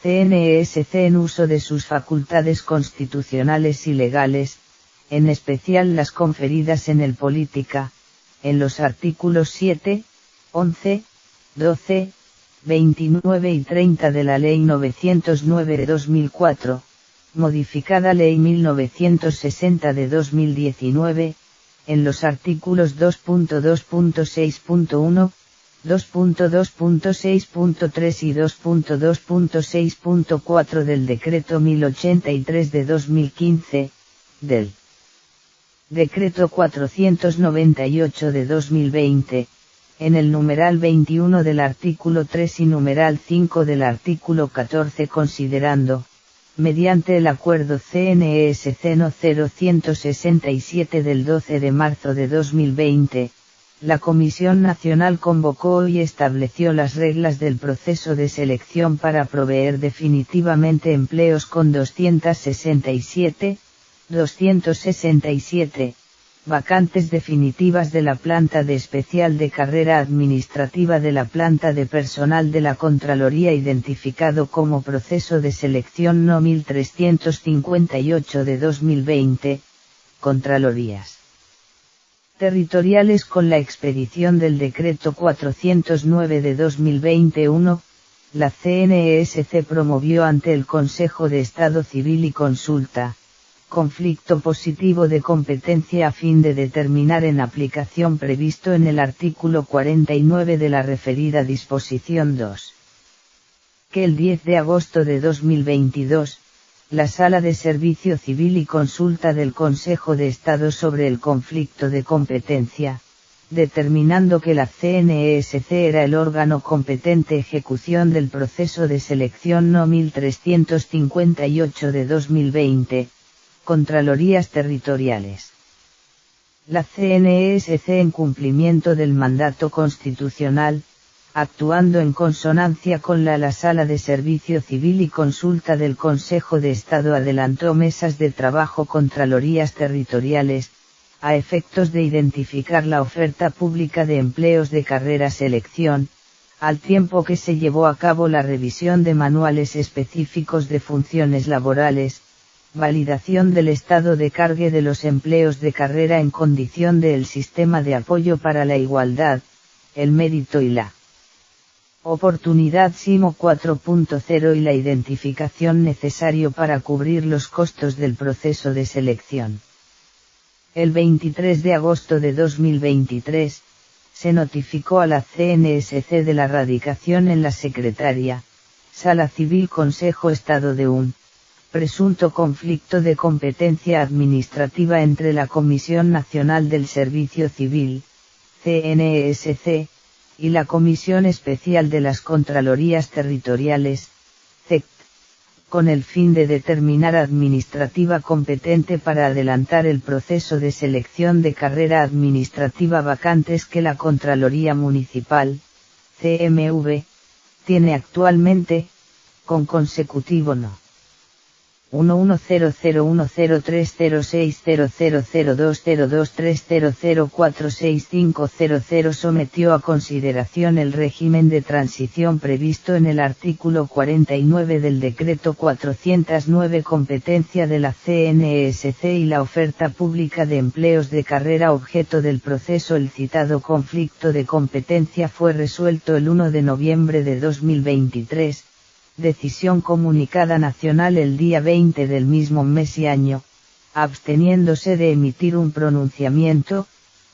CNESC en uso de sus facultades constitucionales y legales, en especial las conferidas en el Política, en los artículos 7, 11, 12, 29 y 30 de la Ley 909 de 2004, modificada Ley 1960 de 2019, en los artículos 2.2.6.1, 2.2.6.3 y 2.2.6.4 del Decreto 1083 de 2015, del Decreto 498 de 2020, en el numeral 21 del artículo 3 y numeral 5 del artículo 14, considerando, mediante el acuerdo CNESC No. 0167 del 12 de marzo de 2020, la Comisión Nacional convocó y estableció las reglas del proceso de selección para proveer definitivamente empleos con 267 vacantes definitivas de la planta de especial de carrera administrativa de la planta de personal de la Contraloría identificado como proceso de selección No. 1358 de 2020, Contralorías territoriales con la expedición del Decreto 409 de 2021, la CNESC promovió ante el Consejo de Estado Civil y Consulta, conflicto positivo de competencia a fin de determinar en aplicación previsto en el artículo 49 de la referida disposición 2. Que el 10 de agosto de 2022, la Sala de Servicio Civil y Consulta del Consejo de Estado sobre el conflicto de competencia, determinando que la CNESC era el órgano competente ejecución del proceso de selección No. 1358 de 2020, Contralorías Territoriales. La CNESC en cumplimiento del mandato constitucional, actuando en consonancia con la Sala de Servicio Civil y Consulta del Consejo de Estado adelantó mesas de trabajo Contralorías Territoriales, a efectos de identificar la oferta pública de empleos de carrera selección, al tiempo que se llevó a cabo la revisión de manuales específicos de funciones laborales, validación del estado de cargue de los empleos de carrera en condición del Sistema de Apoyo para la Igualdad, el Mérito y la Oportunidad SIMO 4.0 y la identificación necesario para cubrir los costos del proceso de selección. El 23 de agosto de 2023, se notificó a la CNSC de la radicación en la Secretaría, Sala Civil Consejo Estado de un presunto conflicto de competencia administrativa entre la Comisión Nacional del Servicio Civil, CNSC, y la Comisión Especial de las Contralorías Territoriales, CECT, con el fin de determinar administrativa competente para adelantar el proceso de selección de carrera administrativa vacantes que la Contraloría Municipal, CMV, tiene actualmente, con consecutivo No. 1100103060020230046500 sometió a consideración el régimen de transición previsto en el artículo 49 del Decreto 409 competencia de la CNESC y la oferta pública de empleos de carrera objeto del proceso. El citado conflicto de competencia fue resuelto el 1 de noviembre de 2023. Decisión comunicada nacional el día 20 del mismo mes y año, absteniéndose de emitir un pronunciamiento,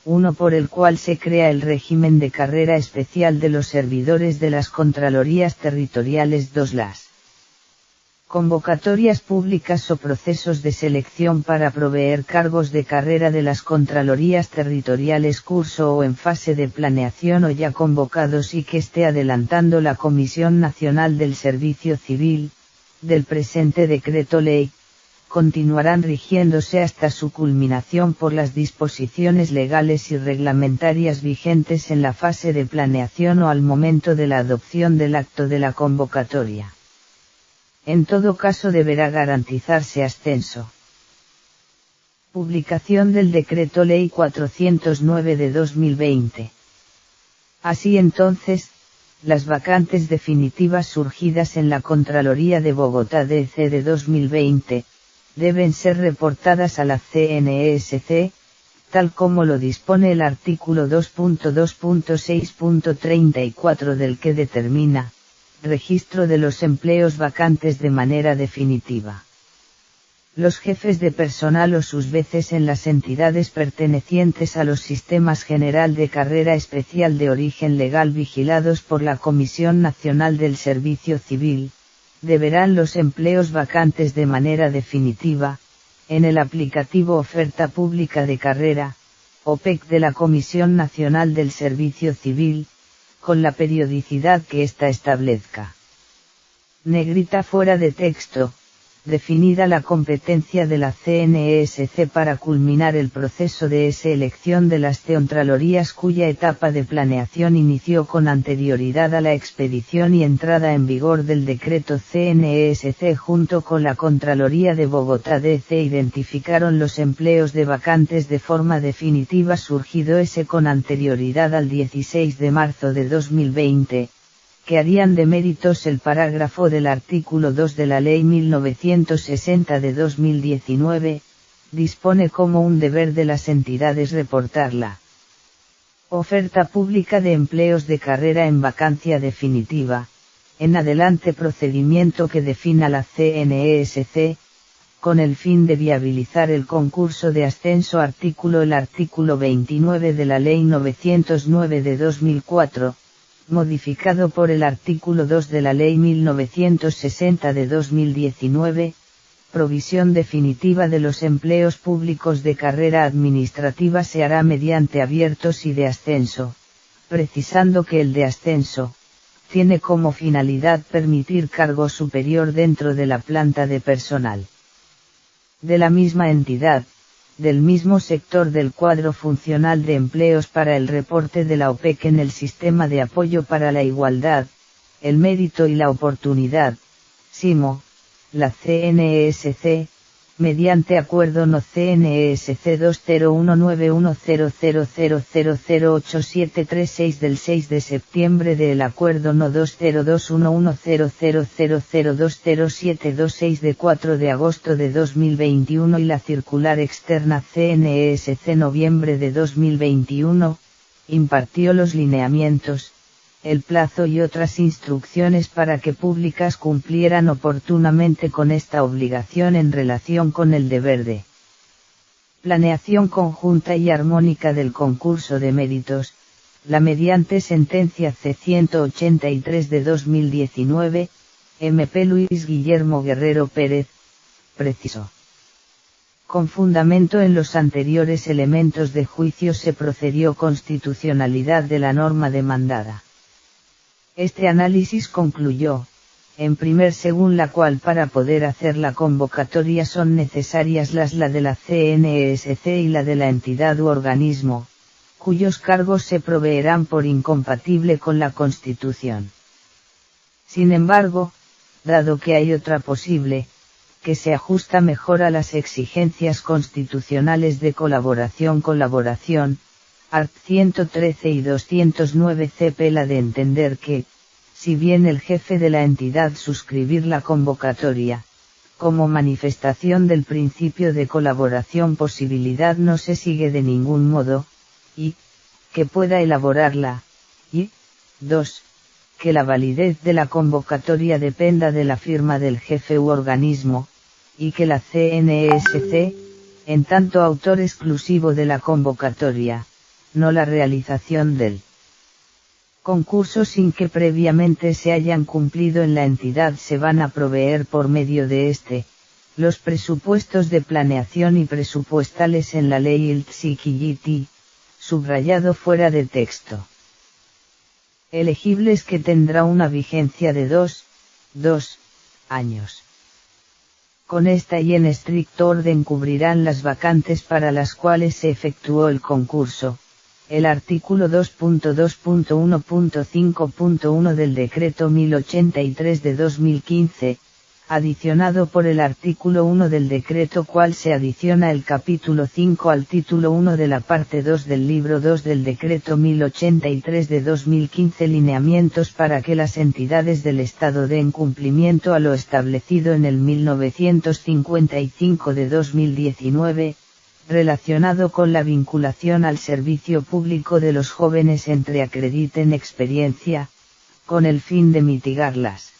uno por el cual se crea el régimen de carrera especial de los servidores de las Contralorías Territoriales. 2. Las convocatorias públicas o procesos de selección para proveer cargos de carrera de las Contralorías Territoriales curso o en fase de planeación o ya convocados y que esté adelantando la Comisión Nacional del Servicio Civil, del presente decreto ley, continuarán rigiéndose hasta su culminación por las disposiciones legales y reglamentarias vigentes en la fase de planeación o al momento de la adopción del acto de la convocatoria. En todo caso deberá garantizarse ascenso. Publicación del Decreto Ley 409 de 2020. Así entonces, Las vacantes definitivas surgidas en la Contraloría de Bogotá DC de 2020, deben ser reportadas a la CNESC, tal como lo dispone el artículo 2.2.6.34 del que determina, registro de los empleos vacantes de manera definitiva. Los jefes de personal o sus veces en las entidades pertenecientes a los sistemas general de carrera especial de origen legal vigilados por la Comisión Nacional del Servicio Civil, deberán los empleos vacantes de manera definitiva, en el aplicativo Oferta Pública de Carrera, OPEC de la Comisión Nacional del Servicio Civil, con la periodicidad que ésta establezca. Negrita fuera de texto. Definida la competencia de la CNESC para culminar el proceso de selección de las contralorías cuya etapa de planeación inició con anterioridad a la expedición y entrada en vigor del decreto CNESC junto con la Contraloría de Bogotá DC identificaron los empleos de vacantes de forma definitiva surgido con anterioridad al 16 de marzo de 2020. Que harían de méritos el parágrafo del artículo 2 de la Ley 1960 de 2019, dispone como un deber de las entidades reportarla. Oferta pública de empleos de carrera en vacancia definitiva, en adelante procedimiento que defina la CNESC, con el fin de viabilizar el concurso de ascenso el artículo 29 de la Ley 909 de 2004, modificado por el artículo 2 de la Ley 1960 de 2019, provisión definitiva de los empleos públicos de carrera administrativa se hará mediante abiertos y de ascenso, precisando que el de ascenso, tiene como finalidad permitir cargo superior dentro de la planta de personal de la misma entidad, del mismo sector del cuadro funcional de empleos para el reporte de la OPEC en el Sistema de Apoyo para la Igualdad, el Mérito y la Oportunidad, SIMO, la CNESC, mediante acuerdo no CNESC 20191000008736 del 6 de septiembre del acuerdo no 20211000020726 de 4 de agosto de 2021 y la circular externa CNESC noviembre de 2021, impartió los lineamientos, el plazo y otras instrucciones para que públicas cumplieran oportunamente con esta obligación en relación con el deber de planeación conjunta y armónica del concurso de méritos, la mediante sentencia C-183 de 2019, MP Luis Guillermo Guerrero Pérez, precisó. Con fundamento en los anteriores elementos de juicio se procedió constitucionalidad de la norma demandada. Este análisis concluyó, según la cual para poder hacer la convocatoria son necesarias la de la CNESC y la de la entidad u organismo, cuyos cargos se proveerán por incompatible con la Constitución. Sin embargo, dado que hay otra posible, que se ajusta mejor a las exigencias constitucionales de colaboración, art. 113 y 209 CP la de entender que, si bien el jefe de la entidad suscribir la convocatoria, como manifestación del principio de colaboración posibilidad no se sigue de ningún modo, y, que pueda elaborarla, y, 2, que la validez de la convocatoria dependa de la firma del jefe u organismo, y que la CNESC, en tanto autor exclusivo de la convocatoria, no la realización del concurso sin que previamente se hayan cumplido en la entidad se van a proveer por medio de los presupuestos de planeación y presupuestales en la ley ILTSIC-YT, subrayado fuera de texto. Elegibles que tendrá una vigencia de 2 años. Con esta y en estricto orden cubrirán las vacantes para las cuales se efectuó el concurso, el artículo 2.2.1.5.1 del Decreto 1083 de 2015, adicionado por el artículo 1 del decreto cual se adiciona el capítulo 5 al título 1 de la parte 2 del libro 2 del decreto 1083 de 2015 lineamientos para que las entidades del Estado den cumplimiento a lo establecido en el 1955 de 2019, relacionado con la vinculación al servicio público de los jóvenes entre acrediten experiencia, con el fin de mitigar las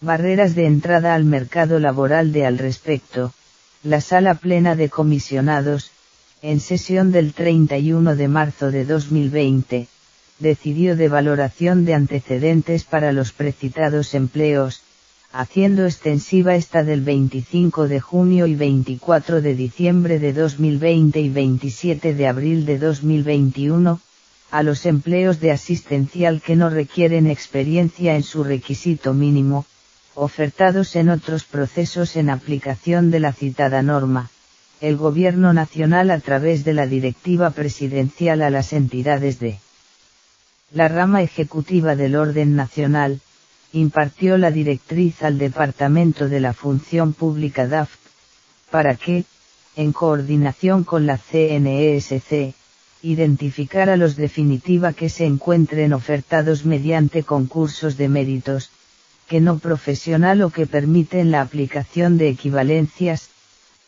barreras de entrada al mercado laboral de al respecto. La Sala Plena de Comisionados, en sesión del 31 de marzo de 2020, decidió de valoración de antecedentes para los precitados empleos, haciendo extensiva esta del 25 de junio y 24 de diciembre de 2020 y 27 de abril de 2021, a los empleos de asistencial que no requieren experiencia en su requisito mínimo, ofertados en otros procesos en aplicación de la citada norma, el Gobierno Nacional a través de la Directiva Presidencial a las entidades de la rama ejecutiva del orden nacional, impartió la directriz al Departamento de la Función Pública DAFP, para que, en coordinación con la CNESC, identificara los definitiva que se encuentren ofertados mediante concursos de méritos, que no profesional o que permiten la aplicación de equivalencias,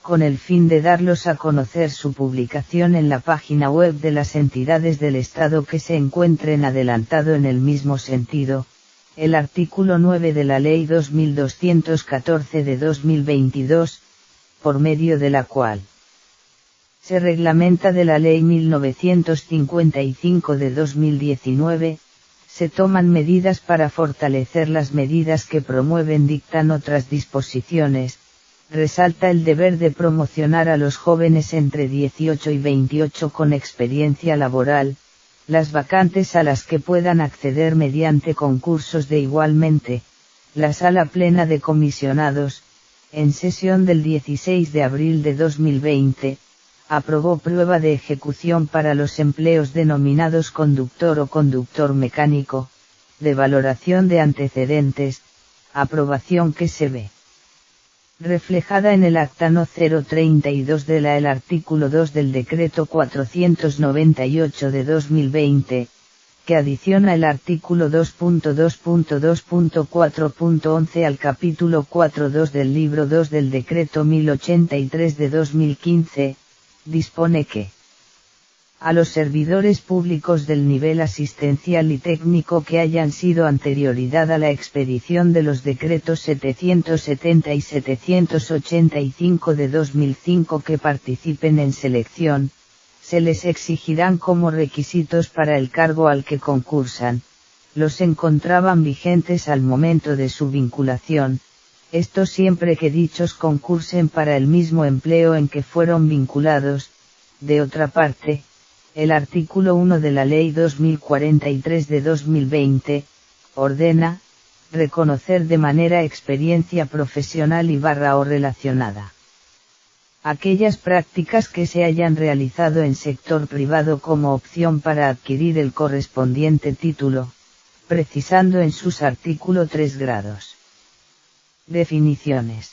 con el fin de darlos a conocer su publicación en la página web de las entidades del Estado que se encuentren adelantado en el mismo sentido, el artículo 9 de la Ley 2214 de 2022, por medio de la cual se reglamenta de la Ley 1955 de 2019, se toman medidas para fortalecer las medidas que promueven dictan otras disposiciones, resalta el deber de promocionar a los jóvenes entre 18 y 28 con experiencia laboral, las vacantes a las que puedan acceder mediante concursos de igualmente, la Sala Plena de Comisionados, en sesión del 16 de abril de 2020, aprobó prueba de ejecución para los empleos denominados conductor o conductor mecánico, de valoración de antecedentes, aprobación que se ve reflejada en el acta no 032 de el artículo 2 del decreto 498 de 2020, que adiciona el artículo 2.2.2.4.11 al capítulo 4.2 del libro 2 del decreto 1083 de 2015, dispone que a los servidores públicos del nivel asistencial y técnico que hayan sido anterioridad a la expedición de los decretos 770 y 785 de 2005 que participen en selección, se les exigirán como requisitos para el cargo al que concursan, los encontraban vigentes al momento de su vinculación, esto siempre que dichos concursen para el mismo empleo en que fueron vinculados. De otra parte, el artículo 1 de la Ley 2043 de 2020, ordena, reconocer de manera experiencia profesional y o relacionada aquellas prácticas que se hayan realizado en sector privado como opción para adquirir el correspondiente título, precisando en sus artículo 3 grados. Definiciones.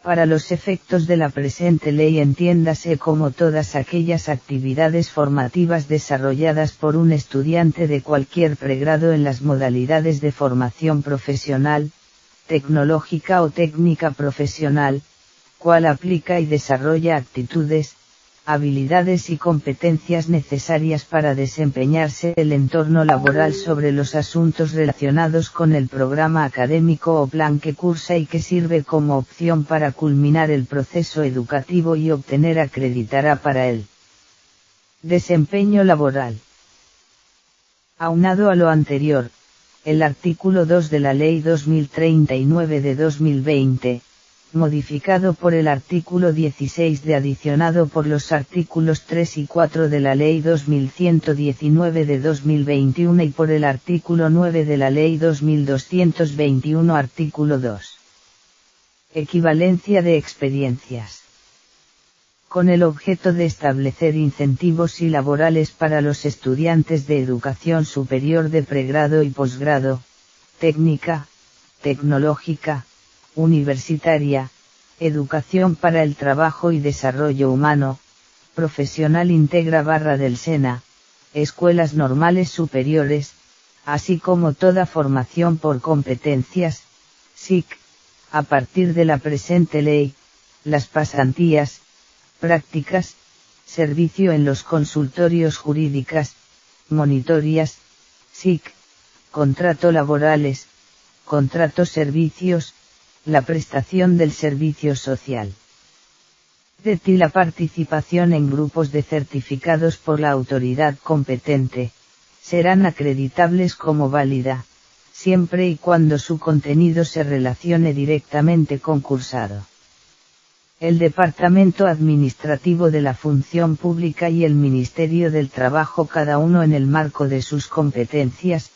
Para los efectos de la presente ley entiéndase como todas aquellas actividades formativas desarrolladas por un estudiante de cualquier pregrado en las modalidades de formación profesional, tecnológica o técnica profesional, cual aplica y desarrolla actitudes, habilidades y competencias necesarias para desempeñarse en el entorno laboral sobre los asuntos relacionados con el programa académico o plan que cursa y que sirve como opción para culminar el proceso educativo y obtener acreditará para el desempeño laboral. Aunado a lo anterior, el artículo 2 de la Ley 2039 de 2020, modificado por el artículo 16 de adicionado por los artículos 3 y 4 de la Ley 2119 de 2021 y por el artículo 9 de la Ley 2221 artículo 2. Equivalencia de experiencias. Con el objeto de establecer incentivos y laborales para los estudiantes de educación superior de pregrado y posgrado, técnica, tecnológica, universitaria, educación para el trabajo y desarrollo humano, profesional íntegra / del SENA, escuelas normales superiores, así como toda formación por competencias, SIC, a partir de la presente ley, las pasantías, prácticas, servicio en los consultorios jurídicas, monitorías, SIC, contrato laborales, contratos servicios, la prestación del servicio social. De ti la participación en grupos de certificados por la autoridad competente, serán acreditables como válida, siempre y cuando su contenido se relacione directamente con cursado. El Departamento Administrativo de la Función Pública y el Ministerio del Trabajo, cada uno en el marco de sus competencias,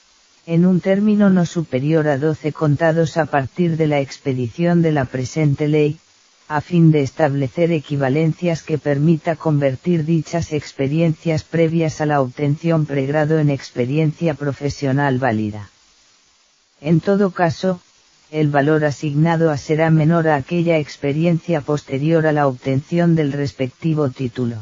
en un término no superior a 12 contados a partir de la expedición de la presente ley, a fin de establecer equivalencias que permita convertir dichas experiencias previas a la obtención pregrado en experiencia profesional válida. En todo caso, el valor asignado a será menor a aquella experiencia posterior a la obtención del respectivo título.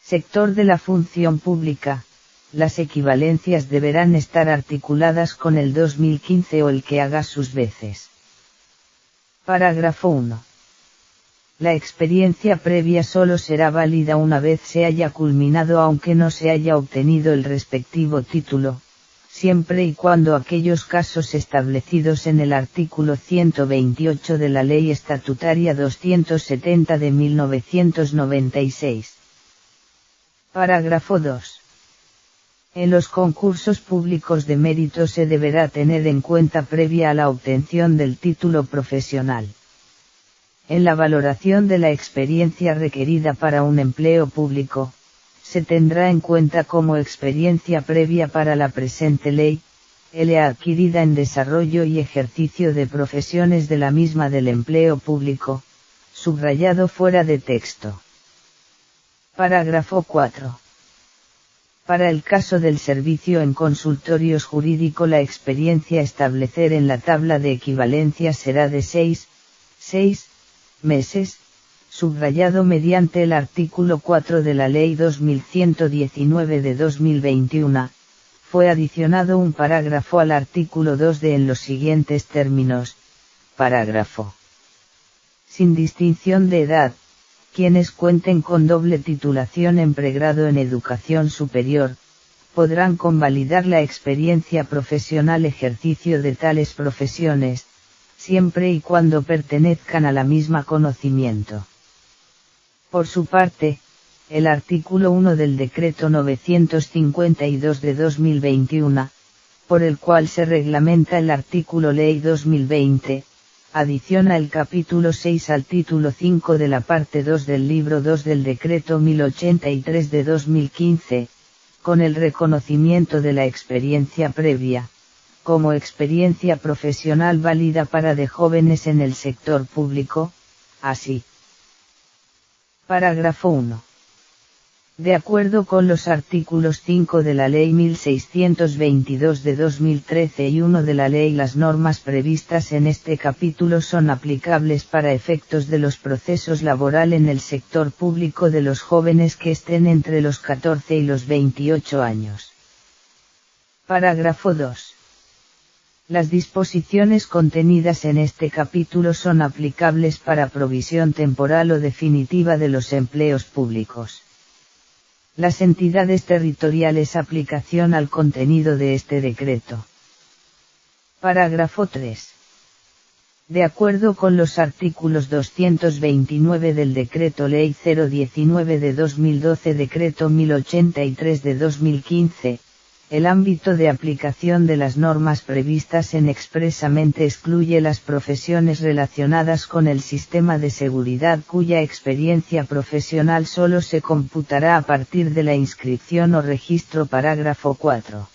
Sector de la función pública. Las equivalencias deberán estar articuladas con el 2015 o el que haga sus veces. Parágrafo 1. La experiencia previa solo será válida una vez se haya culminado aunque no se haya obtenido el respectivo título, siempre y cuando aquellos casos establecidos en el artículo 128 de la Ley Estatutaria 270 de 1996. Parágrafo 2. En los concursos públicos de mérito se deberá tener en cuenta previa a la obtención del título profesional. En la valoración de la experiencia requerida para un empleo público, se tendrá en cuenta como experiencia previa para la presente ley, la adquirida en desarrollo y ejercicio de profesiones de la misma del empleo público, subrayado fuera de texto. Parágrafo 4. Para el caso del servicio en consultorios jurídico, la experiencia a establecer en la tabla de equivalencia será de 6 meses, subrayado mediante el artículo 4 de la Ley 2119 de 2021, fue adicionado un parágrafo al artículo 2 de en los siguientes términos, parágrafo. Sin distinción de edad, quienes cuenten con doble titulación en pregrado en educación superior, podrán convalidar la experiencia profesional ejercicio de tales profesiones, siempre y cuando pertenezcan a la misma conocimiento. Por su parte, el artículo 1 del Decreto 952 de 2021, por el cual se reglamenta el artículo Ley 2020, adiciona el capítulo 6 al título 5 de la parte 2 del libro 2 del Decreto 1083 de 2015, con el reconocimiento de la experiencia previa, como experiencia profesional válida para de jóvenes en el sector público, así. Parágrafo 1. De acuerdo con los artículos 5 de la Ley 1622 de 2013 y 1 de la Ley, las normas previstas en este capítulo son aplicables para efectos de los procesos laboral en el sector público de los jóvenes que estén entre los 14 y los 28 años. Parágrafo 2. Las disposiciones contenidas en este capítulo son aplicables para provisión temporal o definitiva de los empleos públicos. Las entidades territoriales aplicación al contenido de este decreto. Parágrafo 3. De acuerdo con los artículos 229 del Decreto Ley 019 de 2012, Decreto 1083 de 2015, el ámbito de aplicación de las normas previstas en expresamente excluye las profesiones relacionadas con el sistema de seguridad cuya experiencia profesional solo se computará a partir de la inscripción o registro. Parágrafo 4.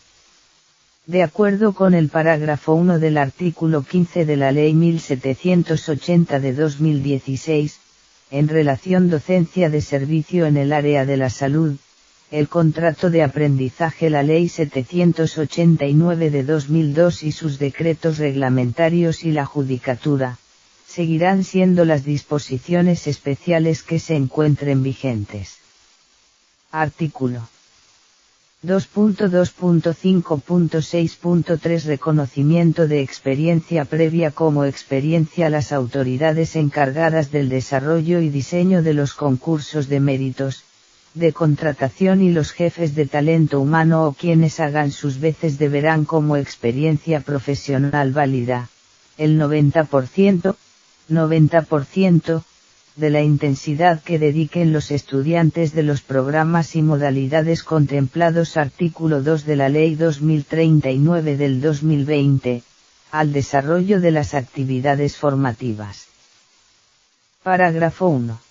De acuerdo con el parágrafo 1 del artículo 15 de la Ley 1780 de 2016, en relación docencia de servicio en el área de la salud, el contrato de aprendizaje, la Ley 789 de 2002 y sus decretos reglamentarios y la judicatura, seguirán siendo las disposiciones especiales que se encuentren vigentes. Artículo 2.2.5.6.3 Reconocimiento de experiencia previa como experiencia a las autoridades encargadas del desarrollo y diseño de los concursos de méritos, de contratación y los jefes de talento humano o quienes hagan sus veces deberán como experiencia profesional válida, el 90% de la intensidad que dediquen los estudiantes de los programas y modalidades contemplados artículo 2 de la Ley 2039 del 2020, al desarrollo de las actividades formativas. Parágrafo 1.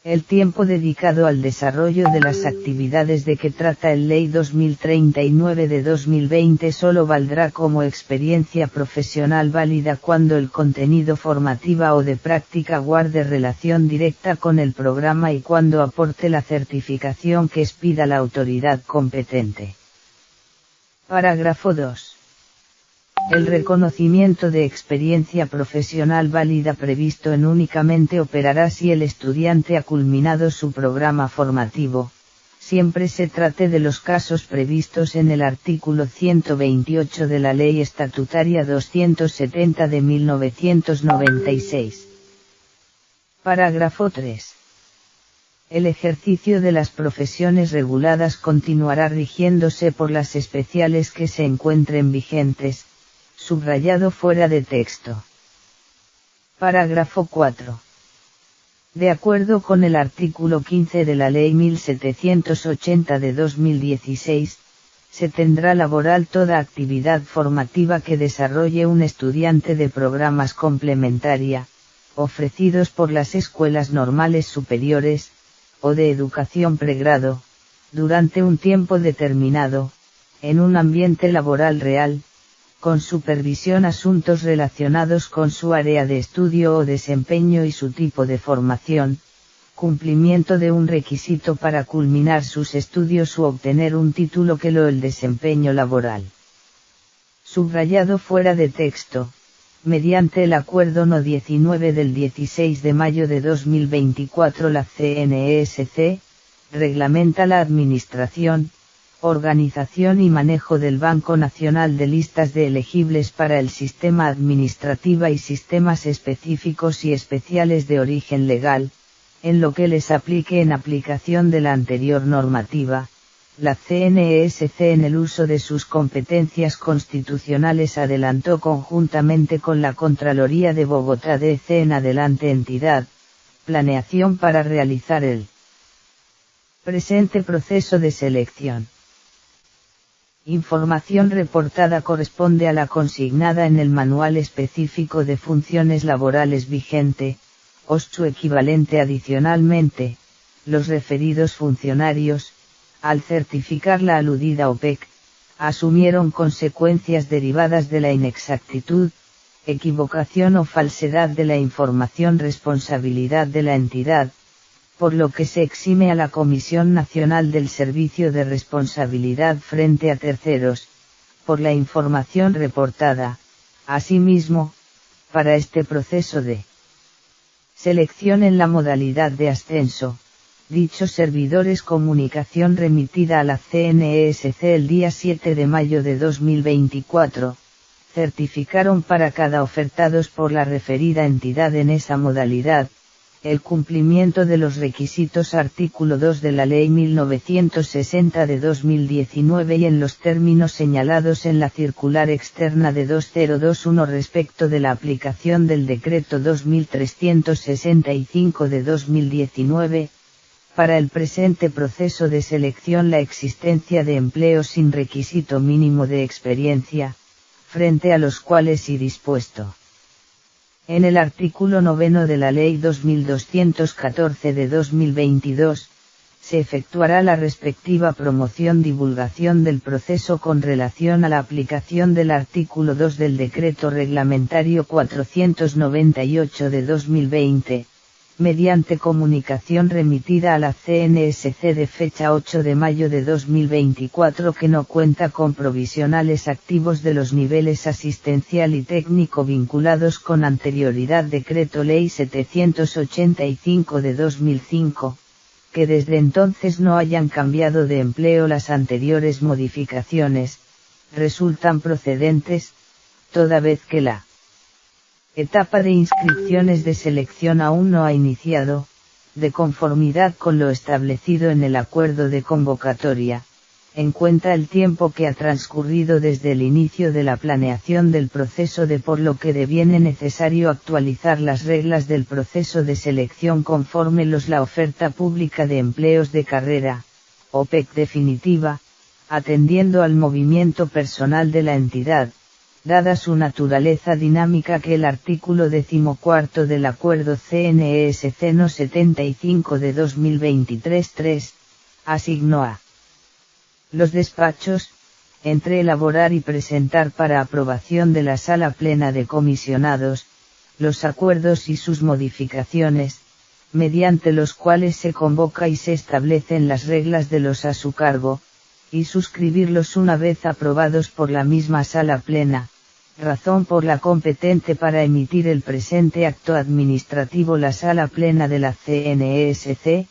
El tiempo dedicado al desarrollo de las actividades de que trata el Ley 2039 de 2020 solo valdrá como experiencia profesional válida cuando el contenido formativa o de práctica guarde relación directa con el programa y cuando aporte la certificación que expida la autoridad competente. Parágrafo 2. El reconocimiento de experiencia profesional válida previsto en únicamente operará si el estudiante ha culminado su programa formativo, siempre se trate de los casos previstos en el artículo 128 de la Ley Estatutaria 270 de 1996. Parágrafo 3. El ejercicio de las profesiones reguladas continuará rigiéndose por las especiales que se encuentren vigentes, subrayado fuera de texto. Parágrafo 4. De acuerdo con el artículo 15 de la Ley 1780 de 2016, se tendrá laboral toda actividad formativa que desarrolle un estudiante de programas complementaria, ofrecidos por las escuelas normales superiores, o de educación pregrado, durante un tiempo determinado, en un ambiente laboral real, con supervisión asuntos relacionados con su área de estudio o desempeño y su tipo de formación, cumplimiento de un requisito para culminar sus estudios u obtener un título que lo el desempeño laboral. Subrayado fuera de texto, mediante el Acuerdo No. 19 del 16 de mayo de 2024 la CNESC, reglamenta la administración, organización y manejo del Banco Nacional de Listas de Elegibles para el Sistema Administrativa y sistemas específicos y especiales de origen legal, en lo que les aplique en aplicación de la anterior normativa. La CNESC en el uso de sus competencias constitucionales adelantó conjuntamente con la Contraloría de Bogotá DC en adelante entidad, planeación para realizar el presente proceso de selección. Información reportada corresponde a la consignada en el Manual Específico de Funciones Laborales vigente, o su equivalente adicionalmente, los referidos funcionarios, al certificar la aludida OPEC, asumieron consecuencias derivadas de la inexactitud, equivocación o falsedad de la información responsabilidad de la entidad, por lo que se exime a la Comisión Nacional del Servicio de Responsabilidad frente a terceros, por la información reportada. Asimismo, para este proceso de selección en la modalidad de ascenso, dichos servidores comunicación remitida a la CNESC el día 7 de mayo de 2024, certificaron para cada ofertados por la referida entidad en esa modalidad, el cumplimiento de los requisitos artículo 2 de la Ley 1960 de 2019 y en los términos señalados en la circular externa de 2021 respecto de la aplicación del Decreto 2365 de 2019, para el presente proceso de selección la existencia de empleos sin requisito mínimo de experiencia, frente a los cuales y dispuesto en el artículo 9 de la Ley 2214 de 2022, se efectuará la respectiva promoción-divulgación del proceso con relación a la aplicación del artículo 2 del Decreto Reglamentario 498 de 2020, mediante comunicación remitida a la CNSC de fecha 8 de mayo de 2024 que no cuenta con provisionales activos de los niveles asistencial y técnico vinculados con anterioridad Decreto Ley 785 de 2005, que desde entonces no hayan cambiado de empleo las anteriores modificaciones, resultan procedentes, toda vez que la etapa de inscripciones de selección aún no ha iniciado, de conformidad con lo establecido en el acuerdo de convocatoria, en cuenta el tiempo que ha transcurrido desde el inicio de la planeación del proceso por lo que deviene necesario actualizar las reglas del proceso de selección conforme la oferta pública de empleos de carrera, OPEC definitiva, atendiendo al movimiento personal de la entidad, dada su naturaleza dinámica que el artículo 14 del Acuerdo CNES-C No 75 de 2023-3, asignó a los despachos, entre elaborar y presentar para aprobación de la Sala Plena de Comisionados, los acuerdos y sus modificaciones, mediante los cuales se convoca y se establecen las reglas de los a su cargo, y suscribirlos una vez aprobados por la misma Sala Plena, razón por la competente para emitir el presente acto administrativo la Sala Plena de la CNES-C,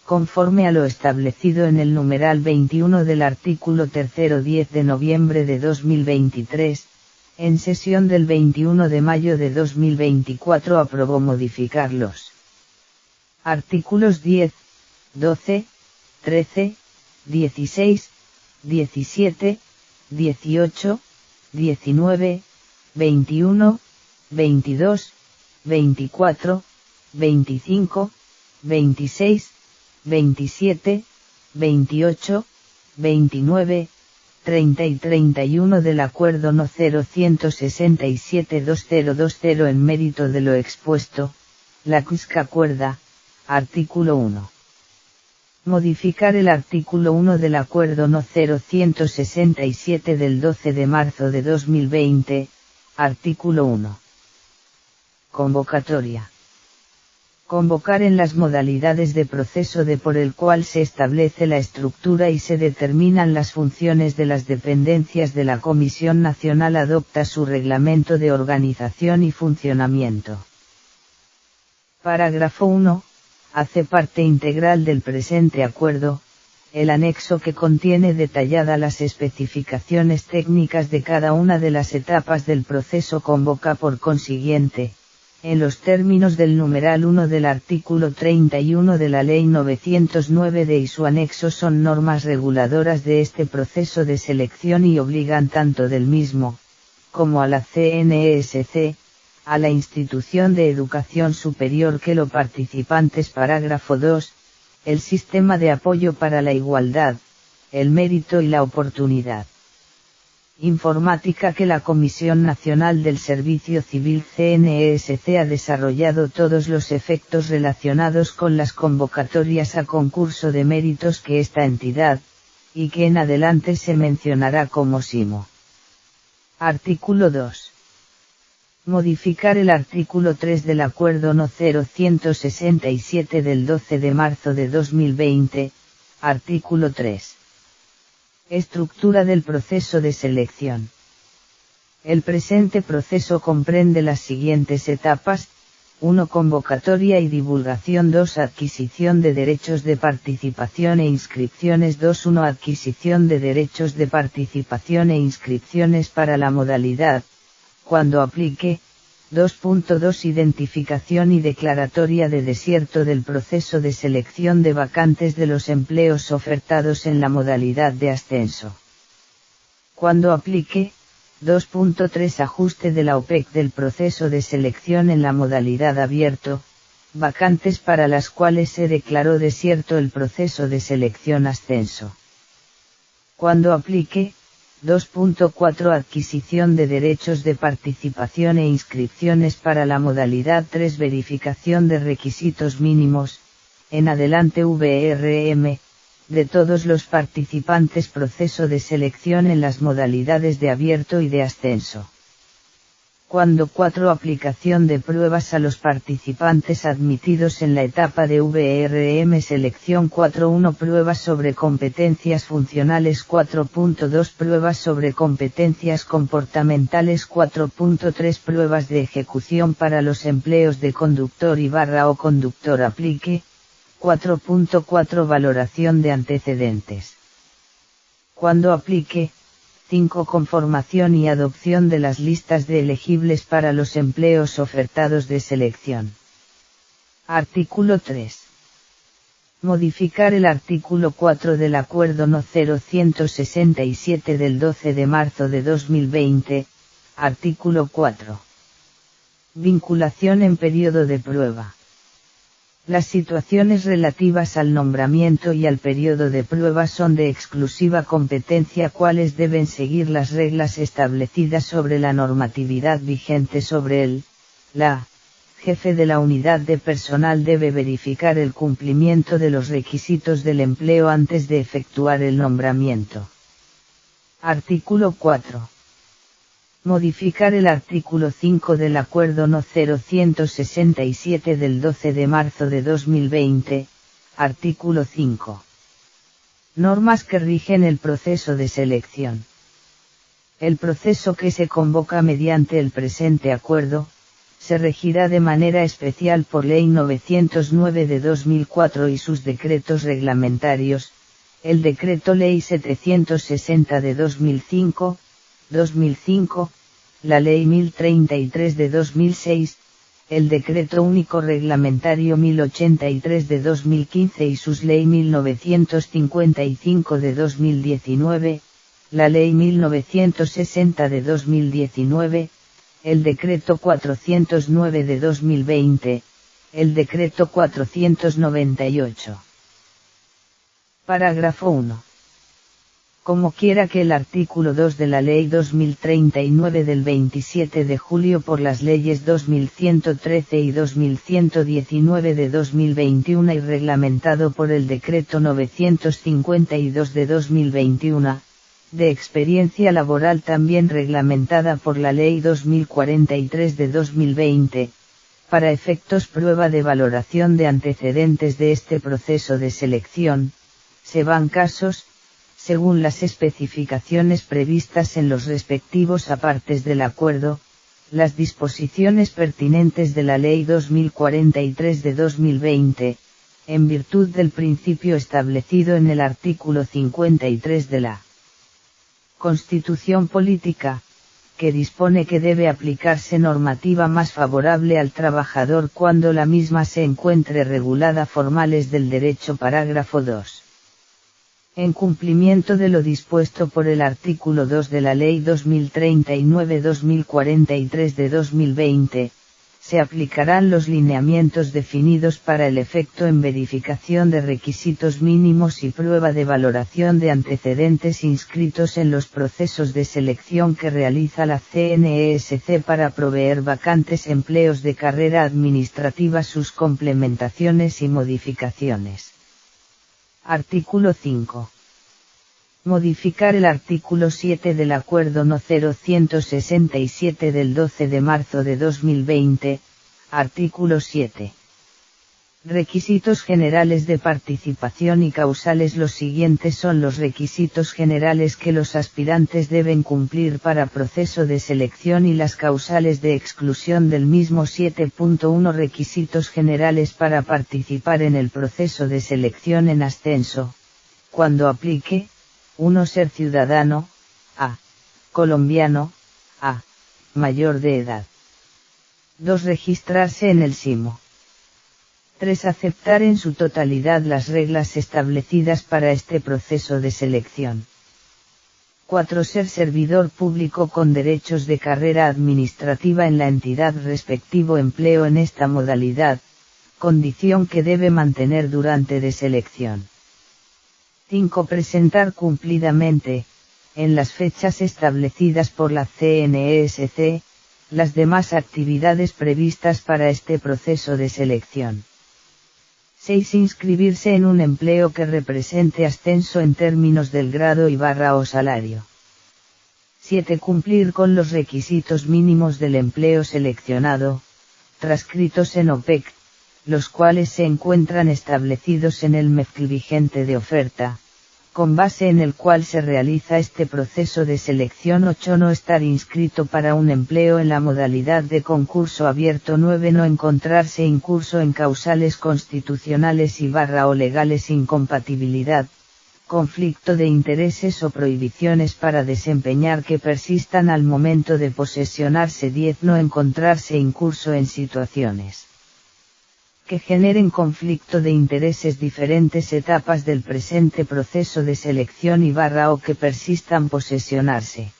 conforme a lo establecido en el numeral 21 del artículo 3 10 de noviembre de 2023, en sesión del 21 de mayo de 2024 aprobó modificar los artículos 10, 12, 13, 16, 17, 18, 19, 21, 22, 24, 25, 26, 27, 28, 29, 30 y 31 del Acuerdo No. 0167-2020 en mérito de lo expuesto, la CUSC acuerda, artículo 1. Modificar el artículo 1 del Acuerdo No. 0167 del 12 de marzo de 2020, artículo 1. Convocatoria. Convocar en las modalidades de proceso por el cual se establece la estructura y se determinan las funciones de las dependencias de la Comisión Nacional adopta su reglamento de organización y funcionamiento. Parágrafo 1. Hace parte integral del presente acuerdo, el anexo que contiene detalladas las especificaciones técnicas de cada una de las etapas del proceso convoca por consiguiente, en los términos del numeral 1 del artículo 31 de la Ley 909 y su anexo son normas reguladoras de este proceso de selección y obligan tanto del mismo, como a la CNES-C, a la institución de educación superior que los participantes. Parágrafo 2, el sistema de apoyo para la igualdad, el mérito y la oportunidad informática que la Comisión Nacional del Servicio Civil CNES-C ha desarrollado todos los efectos relacionados con las convocatorias a concurso de méritos que esta entidad, y que en adelante se mencionará como SIMO. Artículo 2. Modificar el artículo 3 del Acuerdo No. 0167 del 12 de marzo de 2020, artículo 3. Estructura del proceso de selección. El presente proceso comprende las siguientes etapas: 1. Convocatoria y divulgación. 2. Adquisición de derechos de participación e inscripciones. 2.1. Adquisición de derechos de participación e inscripciones para la modalidad, cuando aplique. 2.2. Identificación y declaratoria de desierto del proceso de selección de vacantes de los empleos ofertados en la modalidad de ascenso. Cuando aplique. 2.3. Ajuste de la OPEC del proceso de selección en la modalidad abierto, vacantes para las cuales se declaró desierto el proceso de selección ascenso. Cuando aplique. 2.4. Adquisición de derechos de participación e inscripciones para la modalidad 3. Verificación de requisitos mínimos, en adelante VRM, de todos los participantes proceso de selección en las modalidades de abierto y de ascenso. 4. Aplicación de pruebas a los participantes admitidos en la etapa de VRM selección 4.1 Pruebas sobre competencias funcionales 4.2 Pruebas sobre competencias comportamentales 4.3 Pruebas de ejecución para los empleos de conductor y o conductor aplique 4.4 Valoración de antecedentes. Cuando aplique 5. Conformación y adopción de las listas de elegibles para los empleos ofertados de selección. Artículo 3. Modificar el artículo 4 del Acuerdo No. 0167 del 12 de marzo de 2020, artículo 4. Vinculación en periodo de prueba. Las situaciones relativas al nombramiento y al periodo de prueba son de exclusiva competencia, cuales deben seguir las reglas establecidas sobre la normatividad vigente sobre él. La jefe de la unidad de personal debe verificar el cumplimiento de los requisitos del empleo antes de efectuar el nombramiento. Artículo 4. Modificar el artículo 5 del Acuerdo No. 0167 del 12 de marzo de 2020, artículo 5. Normas que rigen el proceso de selección. El proceso que se convoca mediante el presente acuerdo, se regirá de manera especial por Ley 909 de 2004 y sus decretos reglamentarios, el Decreto Ley 760 de 2005, la Ley 1033 de 2006, el Decreto Único Reglamentario 1083 de 2015 y sus Ley 1955 de 2019, la Ley 1960 de 2019, el Decreto 409 de 2020, el Decreto 498. Parágrafo 1. Como quiera que el artículo 2 de la Ley 2039 del 27 de julio por las leyes 2113 y 2119 de 2021 y reglamentado por el Decreto 952 de 2021, de experiencia laboral también reglamentada por la Ley 2043 de 2020, para efectos prueba de valoración de antecedentes de este proceso de selección, se van casos, según las especificaciones previstas en los respectivos apartes del acuerdo, las disposiciones pertinentes de la Ley 2043 de 2020, en virtud del principio establecido en el artículo 53 de la Constitución Política, que dispone que debe aplicarse normativa más favorable al trabajador cuando la misma se encuentre regulada formales del derecho. Parágrafo 2. En cumplimiento de lo dispuesto por el artículo 2 de la Ley 2039-2043 de 2020, se aplicarán los lineamientos definidos para el efecto en verificación de requisitos mínimos y prueba de valoración de antecedentes inscritos en los procesos de selección que realiza la CNESC para proveer vacantes empleos de carrera administrativa, sus complementaciones y modificaciones. Artículo 5. Modificar el artículo 7 del Acuerdo No. 0167 del 12 de marzo de 2020, artículo 7. Requisitos generales de participación y causales. Los siguientes son los requisitos generales que los aspirantes deben cumplir para proceso de selección y las causales de exclusión del mismo. 7.1 Requisitos generales para participar en el proceso de selección en ascenso, cuando aplique: 1. Ser ciudadano, a. colombiano, a. mayor de edad. 2. Registrarse en el SIMO. 3. Aceptar en su totalidad las reglas establecidas para este proceso de selección. 4. Ser servidor público con derechos de carrera administrativa en la entidad respectivo empleo en esta modalidad, condición que debe mantener durante de selección. 5. Presentar cumplidamente, en las fechas establecidas por la CNESC, las demás actividades previstas para este proceso de selección. 6. Inscribirse en un empleo que represente ascenso en términos del grado y o salario. 7. Cumplir con los requisitos mínimos del empleo seleccionado, transcritos en OPEC, los cuales se encuentran establecidos en el MEFC vigente de oferta, con base en el cual se realiza este proceso de selección. 8. No estar inscrito para un empleo en la modalidad de concurso abierto. 9. No encontrarse incurso en causales constitucionales o legales, incompatibilidad, conflicto de intereses o prohibiciones para desempeñar que persistan al momento de posesionarse. 10. No encontrarse incurso en situaciones que generen conflicto de intereses. Diferentes etapas del presente proceso de selección o que persistan posesionarse.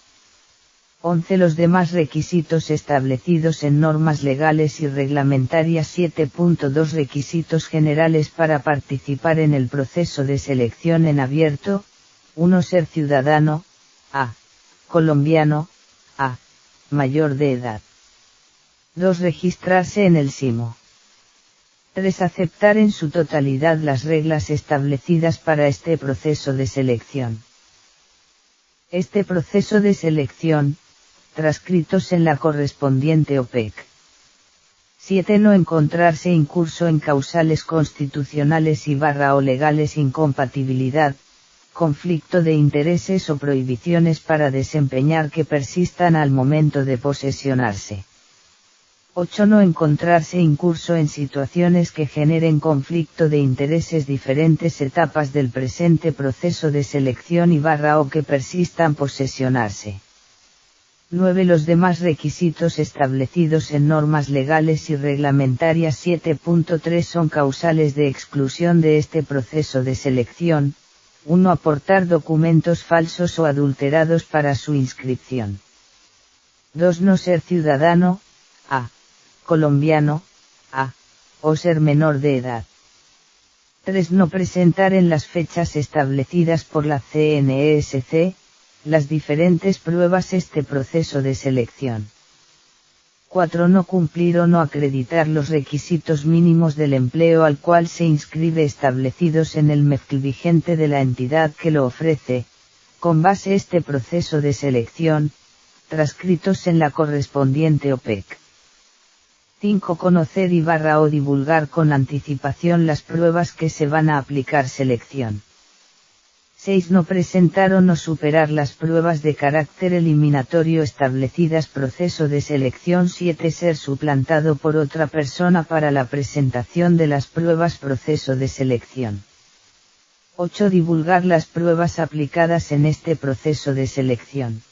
11. Los demás requisitos establecidos en normas legales y reglamentarias. 7.2 Requisitos generales para participar en el proceso de selección en abierto. 1. Ser ciudadano, a. colombiano, a. mayor de edad. 2. Registrarse en el SIMO. 3. Aceptar en su totalidad las reglas establecidas para este proceso de selección. Este proceso de selección, transcritos en la correspondiente OPEC. 7. No encontrarse incurso en causales constitucionales o legales, incompatibilidad, conflicto de intereses o prohibiciones para desempeñar que persistan al momento de posesionarse. 8. No encontrarse incurso en situaciones que generen conflicto de intereses. Diferentes etapas del presente proceso de selección o que persistan posesionarse. 9. Los demás requisitos establecidos en normas legales y reglamentarias. 7.3 Son causales de exclusión de este proceso de selección. 1. Aportar documentos falsos o adulterados para su inscripción. 2. No ser ciudadano, a. colombiano, a. o ser menor de edad. 3. No presentar en las fechas establecidas por la CNESC, las diferentes pruebas este proceso de selección. 4. No cumplir o no acreditar los requisitos mínimos del empleo al cual se inscribe establecidos en el MEFC vigente de la entidad que lo ofrece, con base este proceso de selección, transcritos en la correspondiente OPEC. 5. Conocer o divulgar con anticipación las pruebas que se van a aplicar selección. 6. No presentar o no superar las pruebas de carácter eliminatorio establecidas proceso de selección. 7. Ser suplantado por otra persona para la presentación de las pruebas proceso de selección. 8. Divulgar las pruebas aplicadas en este proceso de selección.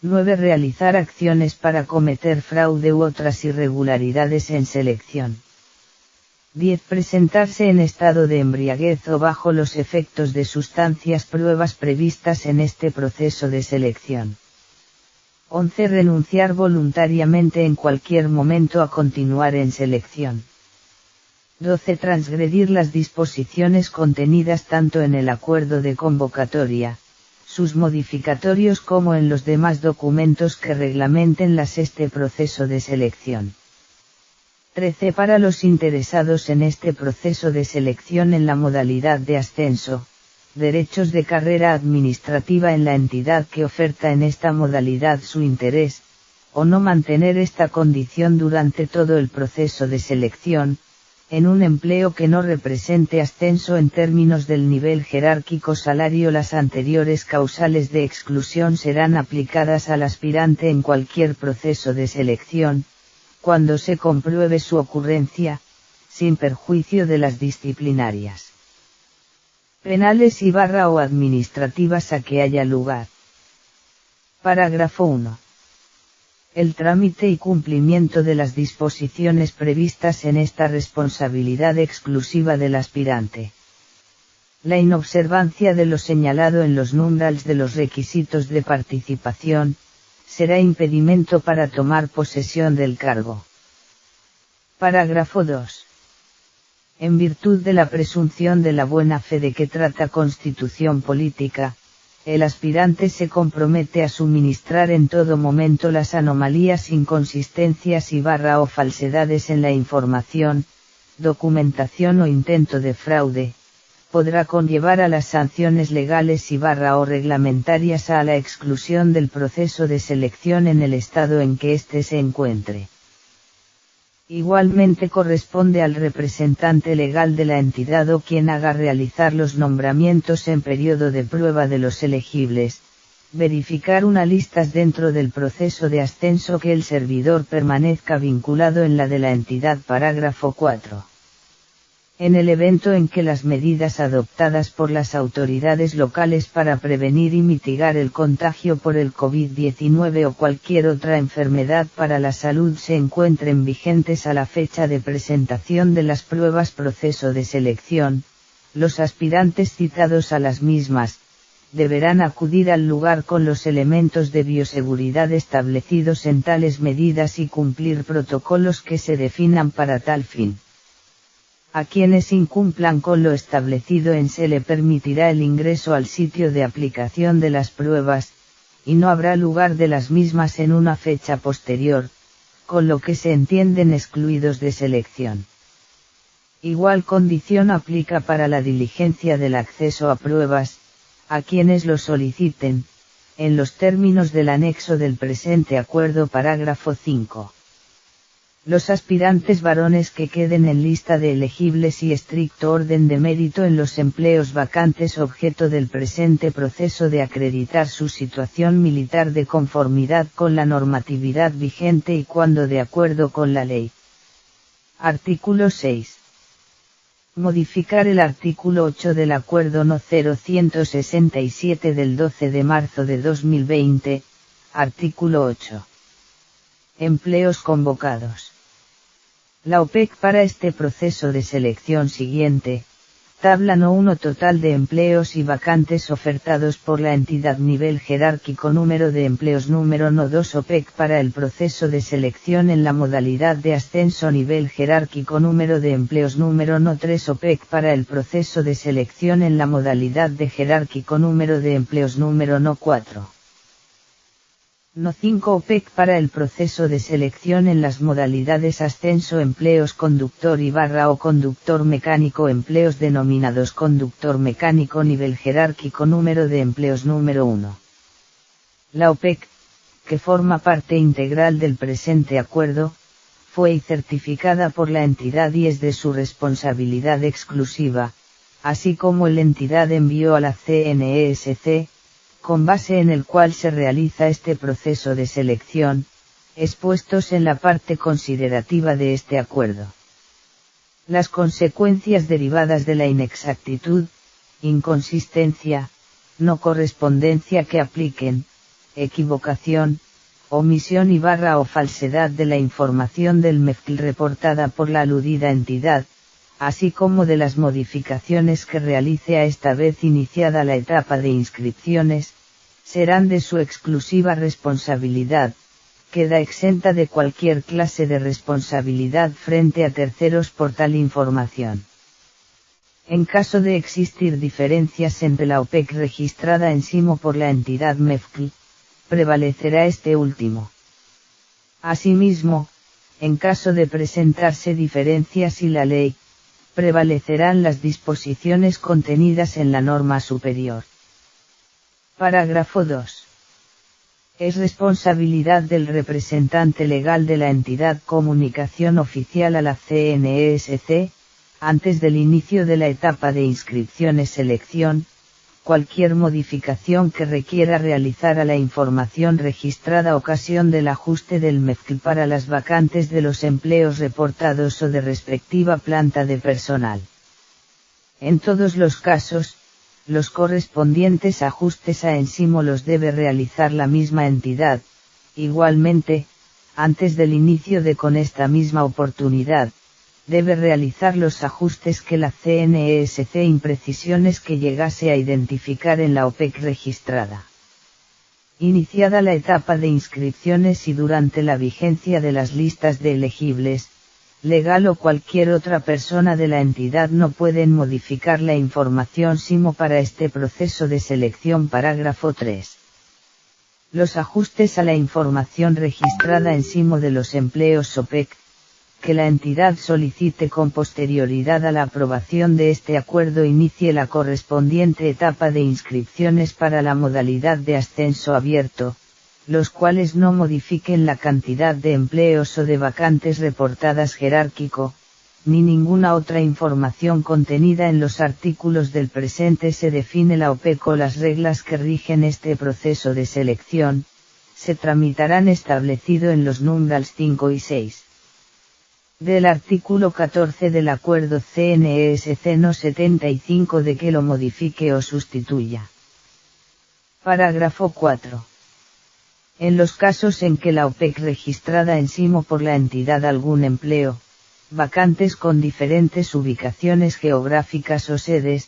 9. Realizar acciones para cometer fraude u otras irregularidades en selección. 10. Presentarse en estado de embriaguez o bajo los efectos de sustancias pruebas previstas en este proceso de selección. 11. Renunciar voluntariamente en cualquier momento a continuar en selección. 12. Transgredir las disposiciones contenidas tanto en el acuerdo de convocatoria, sus modificatorios como en los demás documentos que reglamenten este proceso de selección. 13. Para los interesados en este proceso de selección en la modalidad de ascenso, derechos de carrera administrativa en la entidad que oferta en esta modalidad su interés, o no mantener esta condición durante todo el proceso de selección, en un empleo que no represente ascenso en términos del nivel jerárquico salario. Las anteriores causales de exclusión serán aplicadas al aspirante en cualquier proceso de selección, cuando se compruebe su ocurrencia, sin perjuicio de las disciplinarias, penales o administrativas a que haya lugar. Parágrafo 1. El trámite y cumplimiento de las disposiciones previstas en esta responsabilidad exclusiva del aspirante. La inobservancia de lo señalado en los numerals de los requisitos de participación, será impedimento para tomar posesión del cargo. Parágrafo 2. En virtud de la presunción de la buena fe de que trata Constitución política, el aspirante se compromete a suministrar en todo momento las anomalías, inconsistencias o falsedades en la información, documentación o intento de fraude, podrá conllevar a las sanciones legales o reglamentarias a la exclusión del proceso de selección en el estado en que éste se encuentre. Igualmente corresponde al representante legal de la entidad o quien haga realizar los nombramientos en periodo de prueba de los elegibles, verificar una lista dentro del proceso de ascenso que el servidor permanezca vinculado en la de la entidad. Parágrafo 4. En el evento en que las medidas adoptadas por las autoridades locales para prevenir y mitigar el contagio por el COVID-19 o cualquier otra enfermedad para la salud se encuentren vigentes a la fecha de presentación de las pruebas proceso de selección, los aspirantes citados a las mismas, deberán acudir al lugar con los elementos de bioseguridad establecidos en tales medidas y cumplir protocolos que se definan para tal fin. A quienes incumplan con lo establecido se le permitirá el ingreso al sitio de aplicación de las pruebas, y no habrá lugar de las mismas en una fecha posterior, con lo que se entienden excluidos de selección. Igual condición aplica para la diligencia del acceso a pruebas, a quienes lo soliciten, en los términos del anexo del presente acuerdo. Parágrafo 5. Los aspirantes varones que queden en lista de elegibles y estricto orden de mérito en los empleos vacantes objeto del presente proceso de acreditar su situación militar de conformidad con la normatividad vigente y cuando de acuerdo con la ley. Artículo 6. Modificar el artículo 8 del Acuerdo No. 0167 del 12 de marzo de 2020, artículo 8. Empleos convocados. La OPEC para este proceso de selección siguiente, tabla No. 1 total de empleos y vacantes ofertados por la entidad nivel jerárquico número de empleos número No. 2 OPEC para el proceso de selección en la modalidad de ascenso nivel jerárquico número de empleos número No. 3 OPEC para el proceso de selección en la modalidad de jerárquico número de empleos número No. 4. No. 5 OPEC para el proceso de selección en las modalidades ascenso empleos conductor y o conductor mecánico empleos denominados conductor mecánico nivel jerárquico número de empleos número 1. La OPEC, que forma parte integral del presente acuerdo, fue certificada por la entidad y es de su responsabilidad exclusiva, así como la entidad envió a la CNESC, con base en el cual se realiza este proceso de selección, expuestos en la parte considerativa de este acuerdo. Las consecuencias derivadas de la inexactitud, inconsistencia, no correspondencia que apliquen, equivocación, omisión o falsedad de la información del MEFCL reportada por la aludida entidad, así como de las modificaciones que realice a esta vez iniciada la etapa de inscripciones, serán de su exclusiva responsabilidad, queda exenta de cualquier clase de responsabilidad frente a terceros por tal información. En caso de existir diferencias entre la OPEC registrada en SIMO por la entidad MEFCL, prevalecerá este último. Asimismo, en caso de presentarse diferencias y la ley, prevalecerán las disposiciones contenidas en la norma superior. Parágrafo 2. Es responsabilidad del representante legal de la entidad comunicación oficial a la CNESC, antes del inicio de la etapa de inscripciones-selección, cualquier modificación que requiera realizar a la información registrada ocasión del ajuste del MEFCL para las vacantes de los empleos reportados o de respectiva planta de personal. En todos los casos, los correspondientes ajustes a ENSIMO los debe realizar la misma entidad, igualmente, antes del inicio de con esta misma oportunidad, debe realizar los ajustes que la CNESC imprecisiones que llegase a identificar en la OPEC registrada. Iniciada la etapa de inscripciones y durante la vigencia de las listas de elegibles, legal o cualquier otra persona de la entidad no pueden modificar la información SIMO para este proceso de selección. Parágrafo 3. Los ajustes a la información registrada en SIMO de los empleos OPEC, que la entidad solicite con posterioridad a la aprobación de este acuerdo inicie la correspondiente etapa de inscripciones para la modalidad de ascenso abierto, los cuales no modifiquen la cantidad de empleos o de vacantes reportadas jerárquico, ni ninguna otra información contenida en los artículos del presente. Se define la OPEC o las reglas que rigen este proceso de selección, se tramitarán establecido en los numerals 5 y 6. Del artículo 14 del acuerdo CNESC No 75 de que lo modifique o sustituya. Parágrafo 4. En los casos en que la OPEC registrada ensimo por la entidad algún empleo, vacantes con diferentes ubicaciones geográficas o sedes,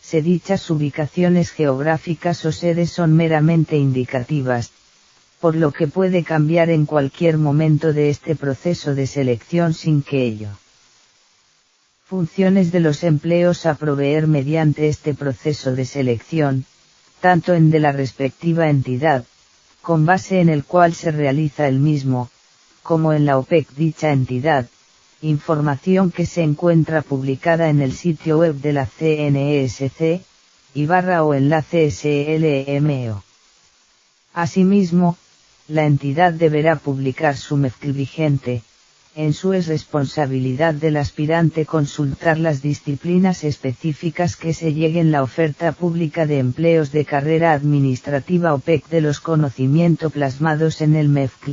se dichas ubicaciones geográficas o sedes son meramente indicativas, por lo que puede cambiar en cualquier momento de este proceso de selección sin que ello. Funciones de los empleos a proveer mediante este proceso de selección, tanto en de la respectiva entidad, con base en el cual se realiza el mismo, como en la OPEC dicha entidad, información que se encuentra publicada en el sitio web de la CNESC, / enlace SLMO. Asimismo, la entidad deberá publicar su MEFCL vigente. En su es responsabilidad del aspirante consultar las disciplinas específicas que se lleguen la oferta pública de empleos de carrera administrativa OPEC de los conocimientos plasmados en el MEFCL,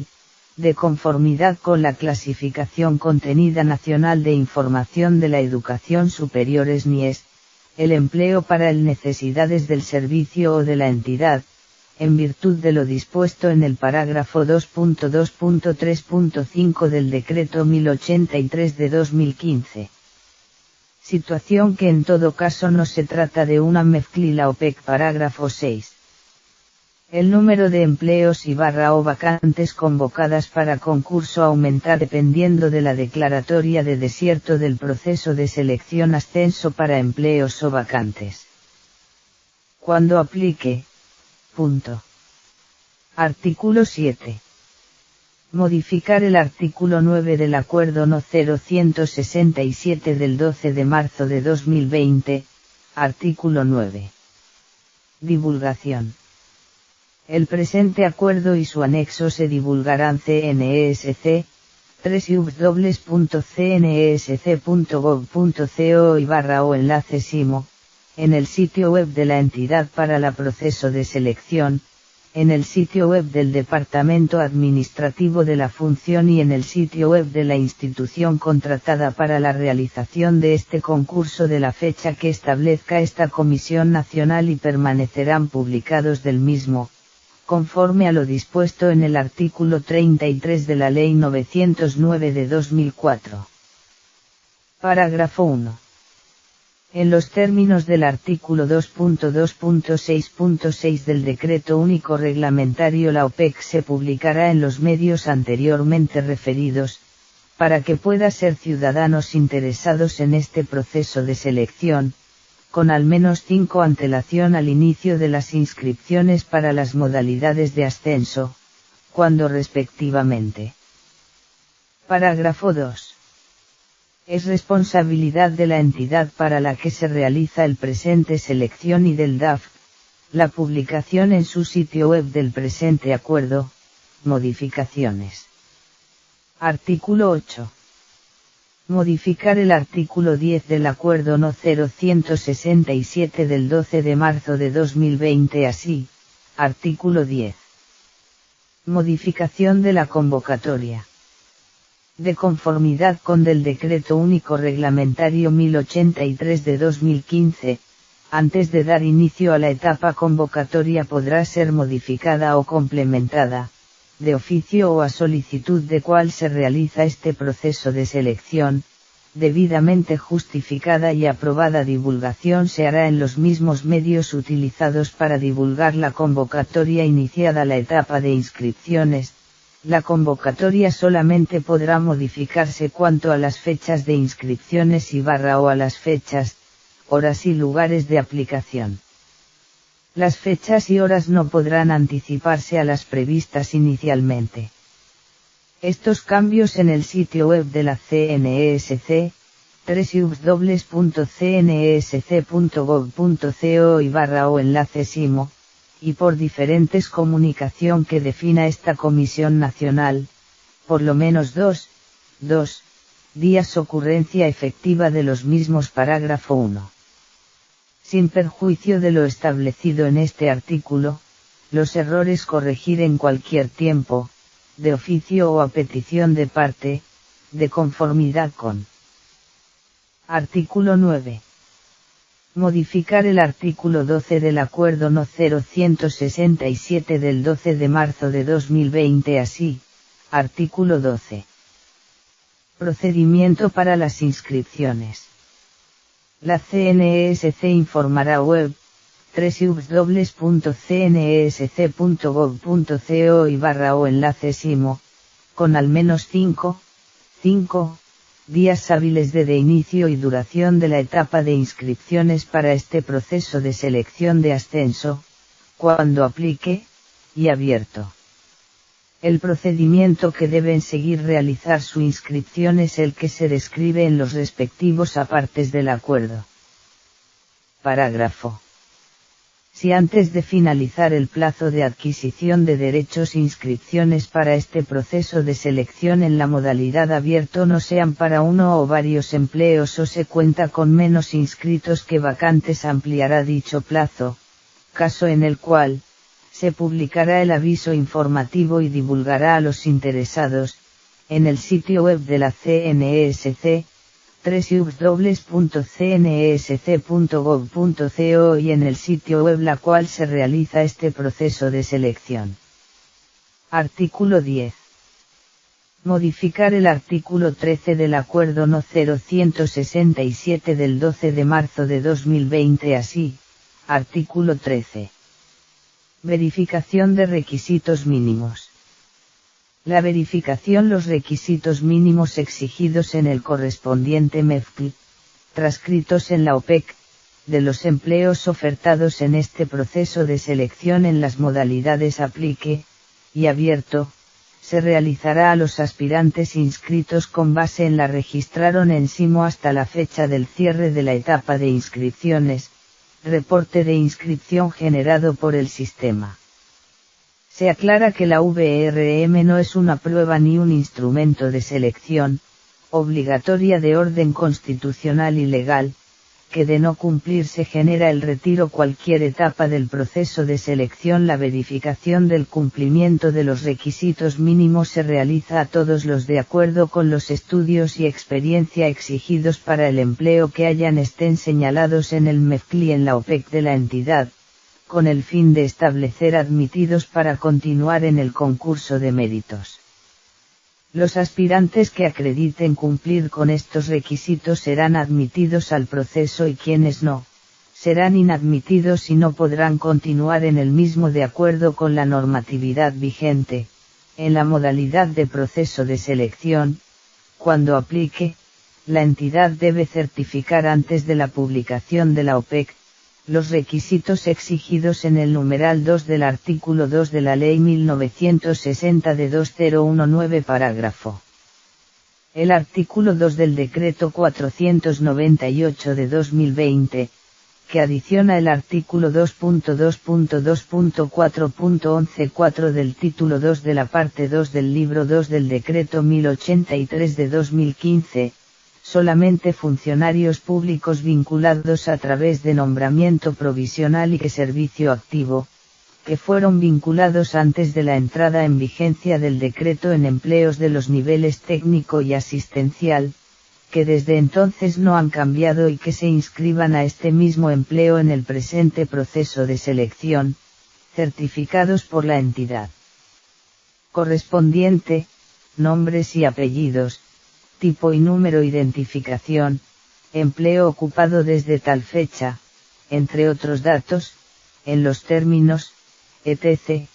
de conformidad con la clasificación contenida nacional de información de la educación superior SNIES, el empleo para el necesidades del servicio o de la entidad, en virtud de lo dispuesto en el parágrafo 2.2.3.5 del decreto 1083 de 2015. Situación que en todo caso no se trata de una MEFCL y la OPEC. Parágrafo 6. El número de empleos y / o vacantes convocadas para concurso aumentará dependiendo de la declaratoria de desierto del proceso de selección ascenso para empleos o vacantes. Cuando aplique. Punto. Artículo 7. Modificar el artículo 9 del Acuerdo No. 0167 del 12 de marzo de 2020, artículo 9. Divulgación. El presente acuerdo y su anexo se divulgarán CNESC, www.cnesc.gov.co y / o enlace SIMO, en el sitio web de la entidad para el proceso de selección, en el sitio web del Departamento Administrativo de la Función y en el sitio web de la institución contratada para la realización de este concurso de la fecha que establezca esta Comisión Nacional y permanecerán publicados del mismo, conforme a lo dispuesto en el artículo 33 de la Ley 909 de 2004. Parágrafo 1. En los términos del artículo 2.2.6.6 del Decreto Único Reglamentario, la OPEC se publicará en los medios anteriormente referidos, para que pueda ser ciudadanos interesados en este proceso de selección, con al menos 5 antelación al inicio de las inscripciones para las modalidades de ascenso, cuando respectivamente. Parágrafo 2. Es responsabilidad de la entidad para la que se realiza el presente selección y del DAF, la publicación en su sitio web del presente acuerdo. Modificaciones. Artículo 8. Modificar el artículo 10 del Acuerdo No. 0167 del 12 de marzo de 2020 así, artículo 10. Modificación de la convocatoria. De conformidad con del Decreto Único Reglamentario 1083 de 2015, antes de dar inicio a la etapa convocatoria podrá ser modificada o complementada, de oficio o a solicitud de cual se realiza este proceso de selección, debidamente justificada y aprobada. Divulgación se hará en los mismos medios utilizados para divulgar la convocatoria iniciada la etapa de inscripciones. La convocatoria solamente podrá modificarse cuanto a las fechas de inscripciones y / o a las fechas, horas y lugares de aplicación. Las fechas y horas no podrán anticiparse a las previstas inicialmente. Estos cambios en el sitio web de la CNESC, www.cnsc.gov.co /o y por diferentes comunicación que defina esta Comisión Nacional, por lo menos 2 días ocurrencia efectiva de los mismos parágrafo 1. Sin perjuicio de lo establecido en este artículo, los errores corregir en cualquier tiempo, de oficio o a petición de parte, de conformidad con. Artículo 9. Modificar el artículo 12 del Acuerdo No. 0167 del 12 de marzo de 2020 así, artículo 12. Procedimiento para las inscripciones. La CNESC informará web, www.cnsc.gov.co /o enlace SIMO, con al menos 5 días hábiles de inicio y duración de la etapa de inscripciones para este proceso de selección de ascenso, cuando aplique, y abierto. El procedimiento que deben seguir realizar su inscripción es el que se describe en los respectivos apartes del acuerdo. Parágrafo. Si antes de finalizar el plazo de adquisición de derechos inscripciones para este proceso de selección en la modalidad abierto no sean para uno o varios empleos o se cuenta con menos inscritos que vacantes ampliará dicho plazo, caso en el cual, se publicará el aviso informativo y divulgará a los interesados, en el sitio web de la CNESC, www.cnsc.gov.co y en el sitio web la cual se realiza este proceso de selección. Artículo 10. Modificar el artículo 13 del Acuerdo No. 0167 del 12 de marzo de 2020 así, artículo 13. Verificación de requisitos mínimos. La verificación los requisitos mínimos exigidos en el correspondiente MEFCL, transcritos en la OPEC, de los empleos ofertados en este proceso de selección en las modalidades aplique, y abierto, se realizará a los aspirantes inscritos con base en la registraron en SIMO hasta la fecha del cierre de la etapa de inscripciones, reporte de inscripción generado por el sistema. Se aclara que la VRM no es una prueba ni un instrumento de selección, obligatoria de orden constitucional y legal, que de no cumplirse genera el retiro cualquier etapa del proceso de selección. La verificación del cumplimiento de los requisitos mínimos se realiza a todos los de acuerdo con los estudios y experiencia exigidos para el empleo que estén señalados en el MEFCL y en la OPEC de la entidad, con el fin de establecer admitidos para continuar en el concurso de méritos. Los aspirantes que acrediten cumplir con estos requisitos serán admitidos al proceso y quienes no, serán inadmitidos y no podrán continuar en el mismo de acuerdo con la normatividad vigente, en la modalidad de proceso de selección. Cuando aplique, la entidad debe certificar antes de la publicación de la OPEC, los requisitos exigidos en el numeral 2 del artículo 2 de la Ley 1960 de 2019 parágrafo. El artículo 2 del Decreto 498 de 2020, que adiciona el artículo 2.2.2.4.11.4 del título 2 de la parte 2 del libro 2 del Decreto 1083 de 2015, solamente funcionarios públicos vinculados a través de nombramiento provisional y de servicio activo, que fueron vinculados antes de la entrada en vigencia del decreto en empleos de los niveles técnico y asistencial, que desde entonces no han cambiado y que se inscriban a este mismo empleo en el presente proceso de selección, certificados por la entidad correspondiente, nombres y apellidos, tipo y número identificación, empleo ocupado desde tal fecha, entre otros datos, en los términos, etc.,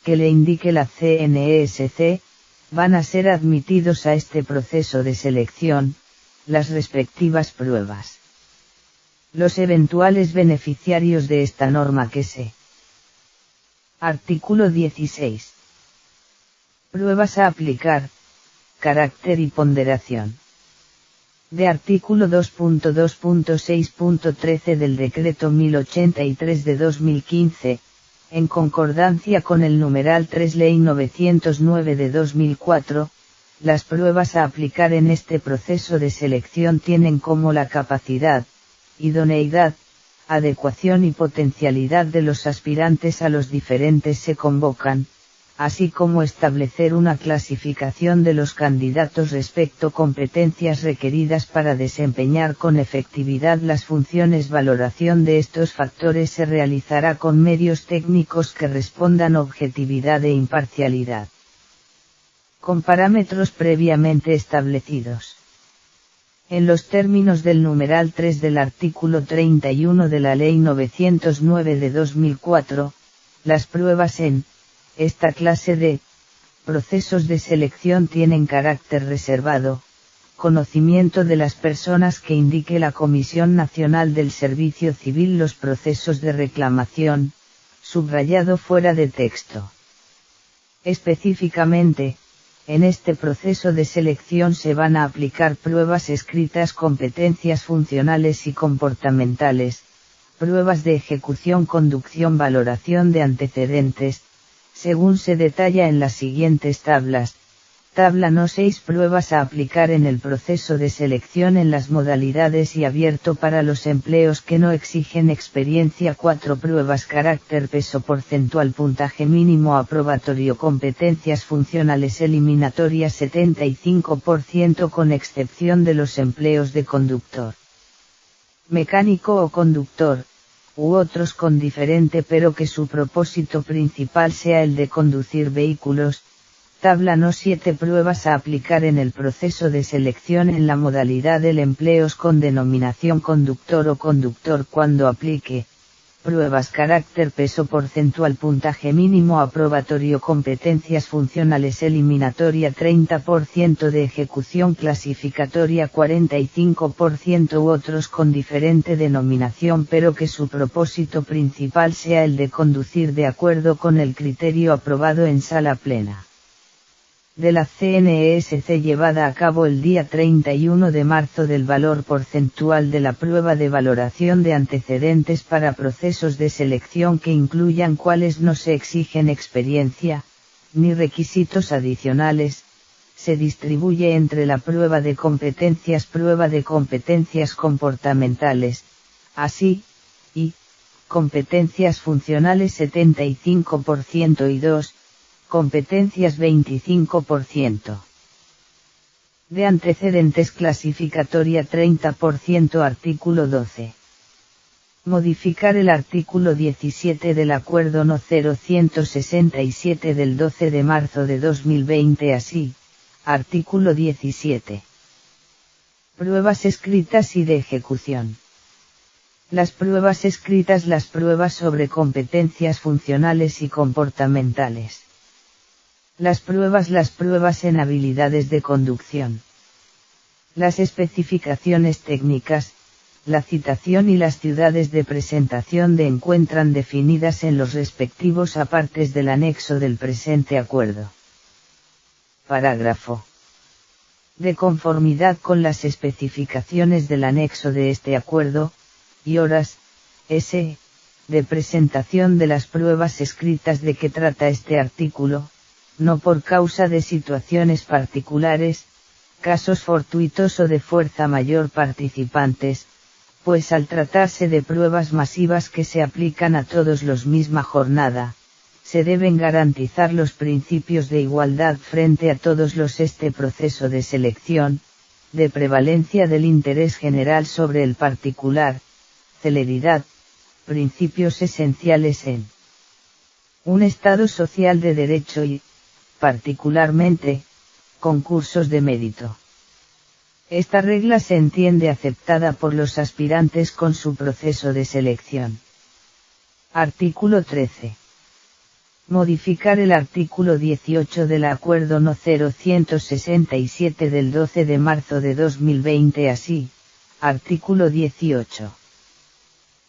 que le indique la CNESC, van a ser admitidos a este proceso de selección, las respectivas pruebas. Los eventuales beneficiarios de esta norma que se. Artículo 16. Pruebas a aplicar. carácter y ponderación. De artículo 2.2.6.13 del Decreto 1083 de 2015, en concordancia con el numeral 3 Ley 909 de 2004, las pruebas a aplicar en este proceso de selección tienen como la capacidad, idoneidad, adecuación y potencialidad de los aspirantes a los diferentes se convocan, así como establecer una clasificación de los candidatos respecto a competencias requeridas para desempeñar con efectividad las funciones. Valoración de estos factores se realizará con medios técnicos que respondan objetividad e imparcialidad, con parámetros previamente establecidos. En los términos del numeral 3 del artículo 31 de la Ley 909 de 2004, las pruebas en esta clase de procesos de selección tienen carácter reservado, conocimiento de las personas que indique la Comisión Nacional del Servicio Civil. Los procesos de reclamación, subrayado fuera de texto. Específicamente, en este proceso de selección se van a aplicar pruebas escritas, competencias funcionales y comportamentales, pruebas de ejecución, conducción, valoración de antecedentes, según se detalla en las siguientes tablas. Tabla No. 6 Pruebas a aplicar en el proceso de selección en las modalidades y abierto para los empleos que no exigen experiencia. 4 Pruebas Carácter, peso porcentual, puntaje mínimo aprobatorio, competencias funcionales eliminatorias 75% con excepción de los empleos de conductor, mecánico o conductor, u otros con diferente pero que su propósito principal sea el de conducir vehículos. Tabla No. 7 Pruebas a aplicar en el proceso de selección en la modalidad del empleos con denominación conductor o conductor cuando aplique. Pruebas Carácter, peso porcentual, puntaje mínimo aprobatorio, competencias funcionales eliminatoria 30% de ejecución clasificatoria 45% u otros con diferente denominación pero que su propósito principal sea el de conducir de acuerdo con el criterio aprobado en sala plena de la CNESC llevada a cabo el día 31 de marzo. Del valor porcentual de la prueba de valoración de antecedentes para procesos de selección que incluyan cuales no se exigen experiencia, ni requisitos adicionales, se distribuye entre la prueba de competencias comportamentales, así, y, competencias funcionales 75% y 2, competencias 25%. De antecedentes clasificatoria 30%. Artículo 12. Modificar el artículo 17 del Acuerdo No. 0167 del 12 de marzo de 2020 así. Artículo 17. Pruebas escritas y de ejecución. Las pruebas escritas, las pruebas sobre competencias funcionales y comportamentales. Las pruebas en habilidades de conducción. Las especificaciones técnicas, la citación y las ciudades de presentación encuentran definidas en los respectivos apartes del anexo del presente acuerdo. Parágrafo. De conformidad con las especificaciones del anexo de este acuerdo, y horas, s. de presentación de las pruebas escritas de que trata este artículo, no por causa de situaciones particulares, casos fortuitos o de fuerza mayor participantes, pues al tratarse de pruebas masivas que se aplican a todos los misma jornada, se deben garantizar los principios de igualdad frente a todos los. Este proceso de selección, de prevalencia del interés general sobre el particular, celeridad, principios esenciales en un Estado social de derecho y, particularmente, concursos de mérito. Esta regla se entiende aceptada por los aspirantes con su proceso de selección. Artículo 13. Modificar el artículo 18 del Acuerdo No. 0167 del 12 de marzo de 2020 así. Artículo 18.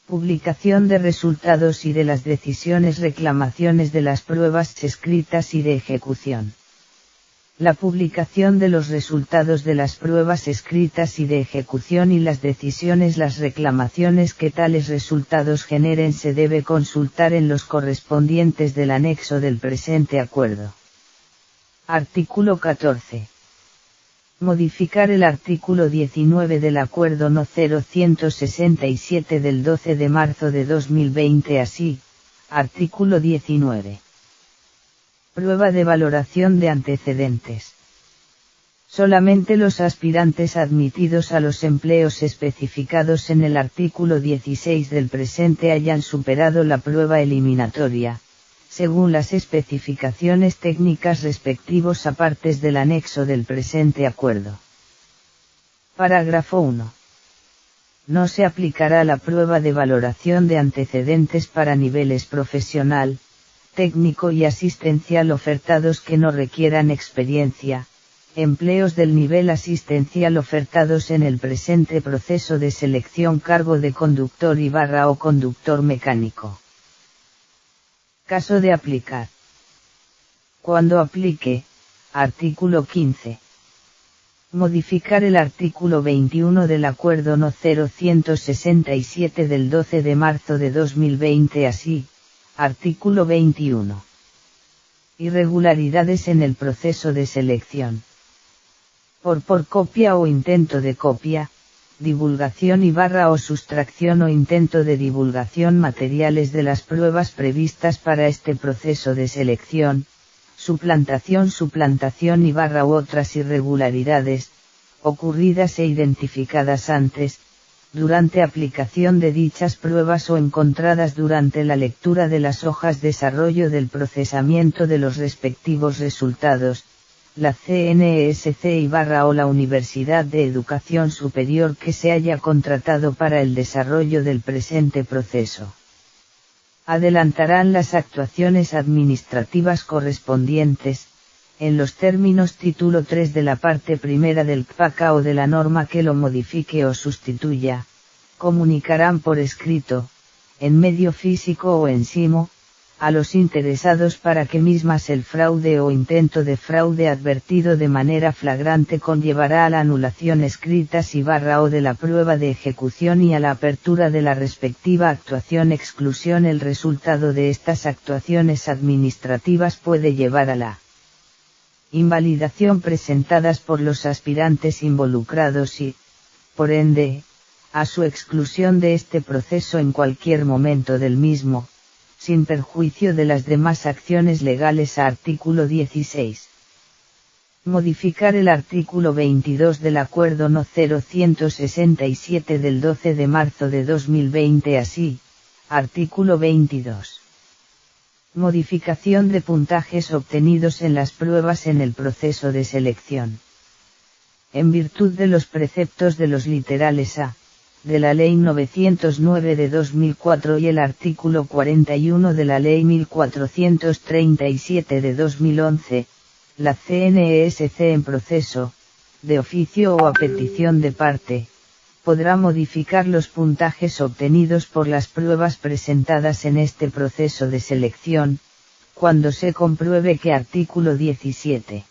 Publicación de resultados y de las decisiones, reclamaciones de las pruebas escritas y de ejecución. La publicación de los resultados de las pruebas escritas y de ejecución y las decisiones, las reclamaciones que tales resultados generen se debe consultar en los correspondientes del anexo del presente acuerdo. Artículo 14. Modificar el artículo 19 del Acuerdo No. 0167 del 12 de marzo de 2020 así. Artículo 19. Prueba de valoración de antecedentes. Solamente los aspirantes admitidos a los empleos especificados en el artículo 16 del presente hayan superado la prueba eliminatoria, según las especificaciones técnicas respectivos a partes del anexo del presente acuerdo. Parágrafo 1. No se aplicará la prueba de valoración de antecedentes para niveles profesional, técnico y asistencial ofertados que no requieran experiencia, empleos del nivel asistencial ofertados en el presente proceso de selección cargo de conductor o conductor mecánico. Caso de aplicar. Cuando aplique, artículo 15. Modificar el artículo 21 del Acuerdo No. 0167 del 12 de marzo de 2020 así. Artículo 21. Irregularidades en el proceso de selección. Por copia o intento de copia, divulgación o sustracción o intento de divulgación materiales de las pruebas previstas para este proceso de selección, suplantación u otras irregularidades, ocurridas e identificadas antes, durante aplicación de dichas pruebas o encontradas durante la lectura de las hojas desarrollo del procesamiento de los respectivos resultados, la CNESC o la Universidad de Educación Superior que se haya contratado para el desarrollo del presente proceso. Adelantarán las actuaciones administrativas correspondientes, en los términos título 3 de la parte primera del CPACA o de la norma que lo modifique o sustituya, comunicarán por escrito, en medio físico o en simo, a los interesados para que mismas el fraude o intento de fraude advertido de manera flagrante conllevará a la anulación escrita o de la prueba de ejecución y a la apertura de la respectiva actuación exclusión. El resultado de estas actuaciones administrativas puede llevar a la invalidación presentadas por los aspirantes involucrados y, por ende, a su exclusión de este proceso en cualquier momento del mismo, sin perjuicio de las demás acciones legales. Artículo 16. Modificar el artículo 22 del Acuerdo No. 0167 del 12 de marzo de 2020 así. Artículo 22. Modificación de puntajes obtenidos en las pruebas en el proceso de selección. En virtud de los preceptos de los literales A, de la Ley 909 de 2004 y el artículo 41 de la Ley 1437 de 2011, la CNESC en proceso, de oficio o a petición de parte, podrá modificar los puntajes obtenidos por las pruebas presentadas en este proceso de selección, cuando se compruebe que artículo 17.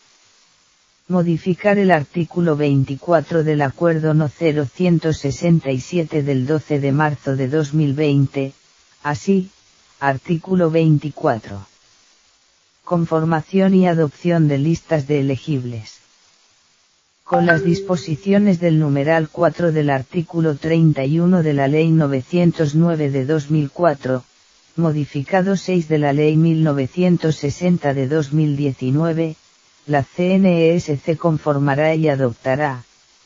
Modificar el artículo 24 del Acuerdo No. 0167 del 12 de marzo de 2020, así, artículo 24. Conformación y adopción de listas de elegibles. Con las disposiciones del numeral 4 del artículo 31 de la Ley 909 de 2004, modificado 6 de la Ley 1960 de 2019, la CNESC conformará y adoptará,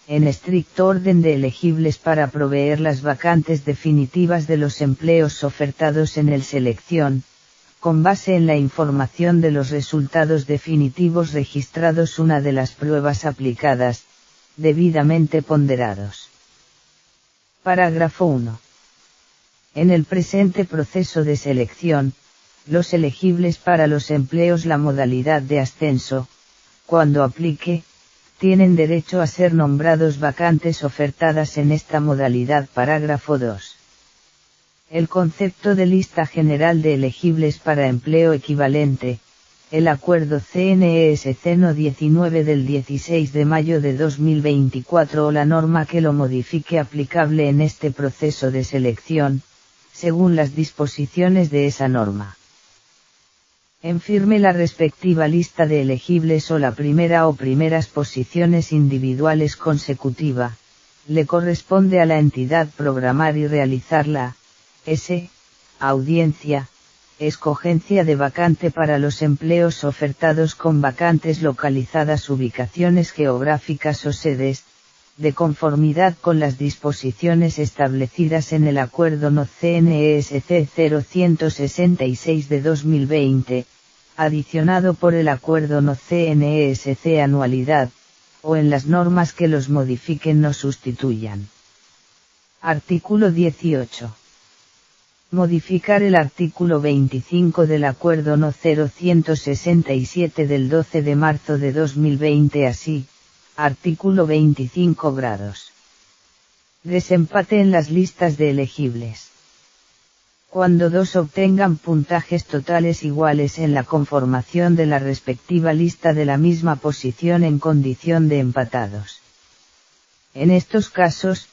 en estricto orden de elegibles para proveer las vacantes definitivas de los empleos ofertados en el selección, con base en la información de los resultados definitivos registrados una de las pruebas aplicadas, debidamente ponderados. Parágrafo 1. En el presente proceso de selección, los elegibles para los empleos la modalidad de ascenso, cuando aplique, tienen derecho a ser nombrados vacantes ofertadas en esta modalidad. Parágrafo 2. El concepto de lista general de elegibles para empleo equivalente, el Acuerdo CNES No 19 del 16 de mayo de 2024 o la norma que lo modifique aplicable en este proceso de selección, según las disposiciones de esa norma. En firme la respectiva lista de elegibles o la primera o primeras posiciones individuales consecutiva, le corresponde a la entidad programar y realizar la audiencia, escogencia de vacante para los empleos ofertados con vacantes localizadas ubicaciones geográficas o sedes, de conformidad con las disposiciones establecidas en el Acuerdo No CNESC 0166 de 2020, adicionado por el Acuerdo No CNESC Anualidad, o en las normas que los modifiquen o sustituyan. Artículo 18. Modificar el artículo 25 del Acuerdo No 0167 del 12 de marzo de 2020 así, artículo 25 grados. Desempate en las listas de elegibles. Cuando dos obtengan puntajes totales iguales en la conformación de la respectiva lista de la misma posición en condición de empatados. En estos casos,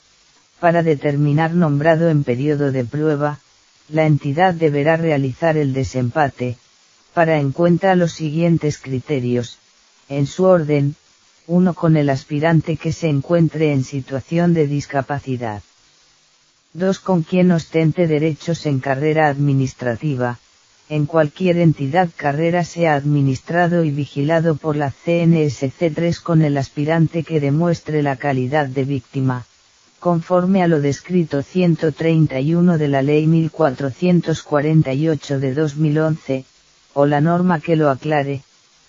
para determinar nombrado en periodo de prueba, la entidad deberá realizar el desempate, para en cuenta los siguientes criterios, en su orden: 1 con el aspirante que se encuentre en situación de discapacidad. 2 con quien ostente derechos en carrera administrativa, en cualquier entidad carrera sea administrado y vigilado por la CNSC. 3 con el aspirante que demuestre la calidad de víctima, conforme a lo descrito 131 de la Ley 1448 de 2011, o la norma que lo aclare,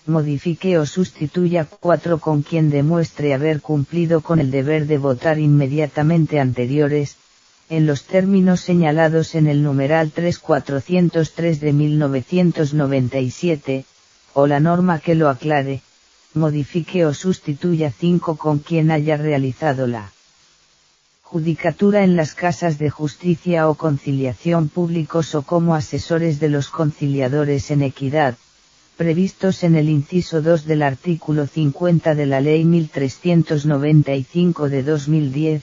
modifique o sustituya. 4 con quien demuestre haber cumplido con el deber de votar inmediatamente anteriores, en los términos señalados en el numeral 3403 de 1997, o la norma que lo aclare, modifique o sustituya. 5 con quien haya realizado la judicatura en las casas de justicia o conciliación públicos o como asesores de los conciliadores en equidad, previstos en el inciso 2 del artículo 50 de la Ley 1395 de 2010,